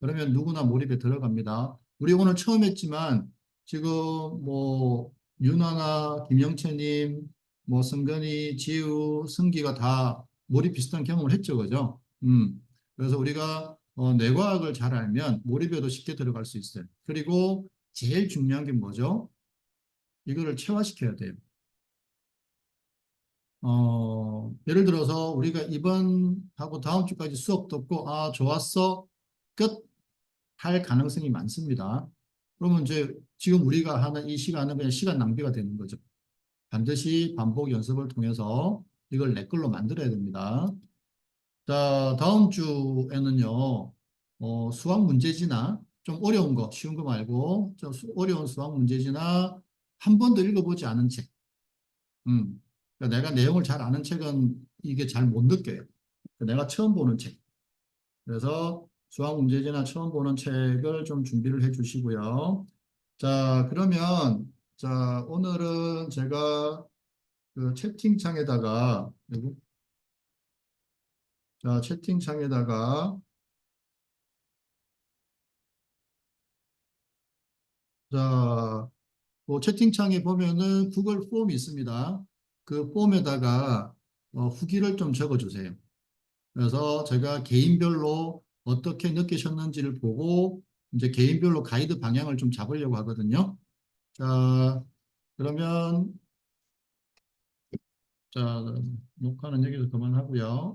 그러면 누구나 몰입에 들어갑니다. 우리 오늘 처음 했지만 지금 뭐 윤아나 김영채님, 뭐 성근이, 지우, 승기가 다 몰입 비슷한 경험을 했죠, 그죠? 그래서 우리가 뇌과학을 잘 알면 몰입에도 쉽게 들어갈 수 있어요. 그리고 제일 중요한 게 뭐죠? 이거를 체화시켜야 돼요. 예를 들어서 우리가 이번하고 다음 주까지 수업 듣고, 좋았어. 끝. 할 가능성이 많습니다. 그러면 이제 지금 우리가 하는 이 시간은 그냥 시간 낭비가 되는 거죠. 반드시 반복 연습을 통해서 이걸 내 걸로 만들어야 됩니다. 자, 다음 주에는요, 수학 문제지나 좀 어려운 거, 쉬운 거 말고, 좀 어려운 수학 문제지나 한 번도 읽어보지 않은 책. 그러니까 내가 내용을 잘 아는 책은 이게 잘 못 느껴요. 그러니까 내가 처음 보는 책. 그래서 수학 문제지나 처음 보는 책을 좀 준비를 해 주시고요. 자, 그러면, 자, 오늘은 제가 그 채팅창에다가, 여기, 자, 채팅창에다가 자, 그 채팅창에 보면은 구글 폼이 있습니다. 그 폼에다가 후기를 좀 적어주세요. 그래서 제가 개인별로 어떻게 느끼셨는지를 보고 이제 개인별로 가이드 방향을 좀 잡으려고 하거든요. 자, 그러면 자, 녹화는 여기서 그만하고요.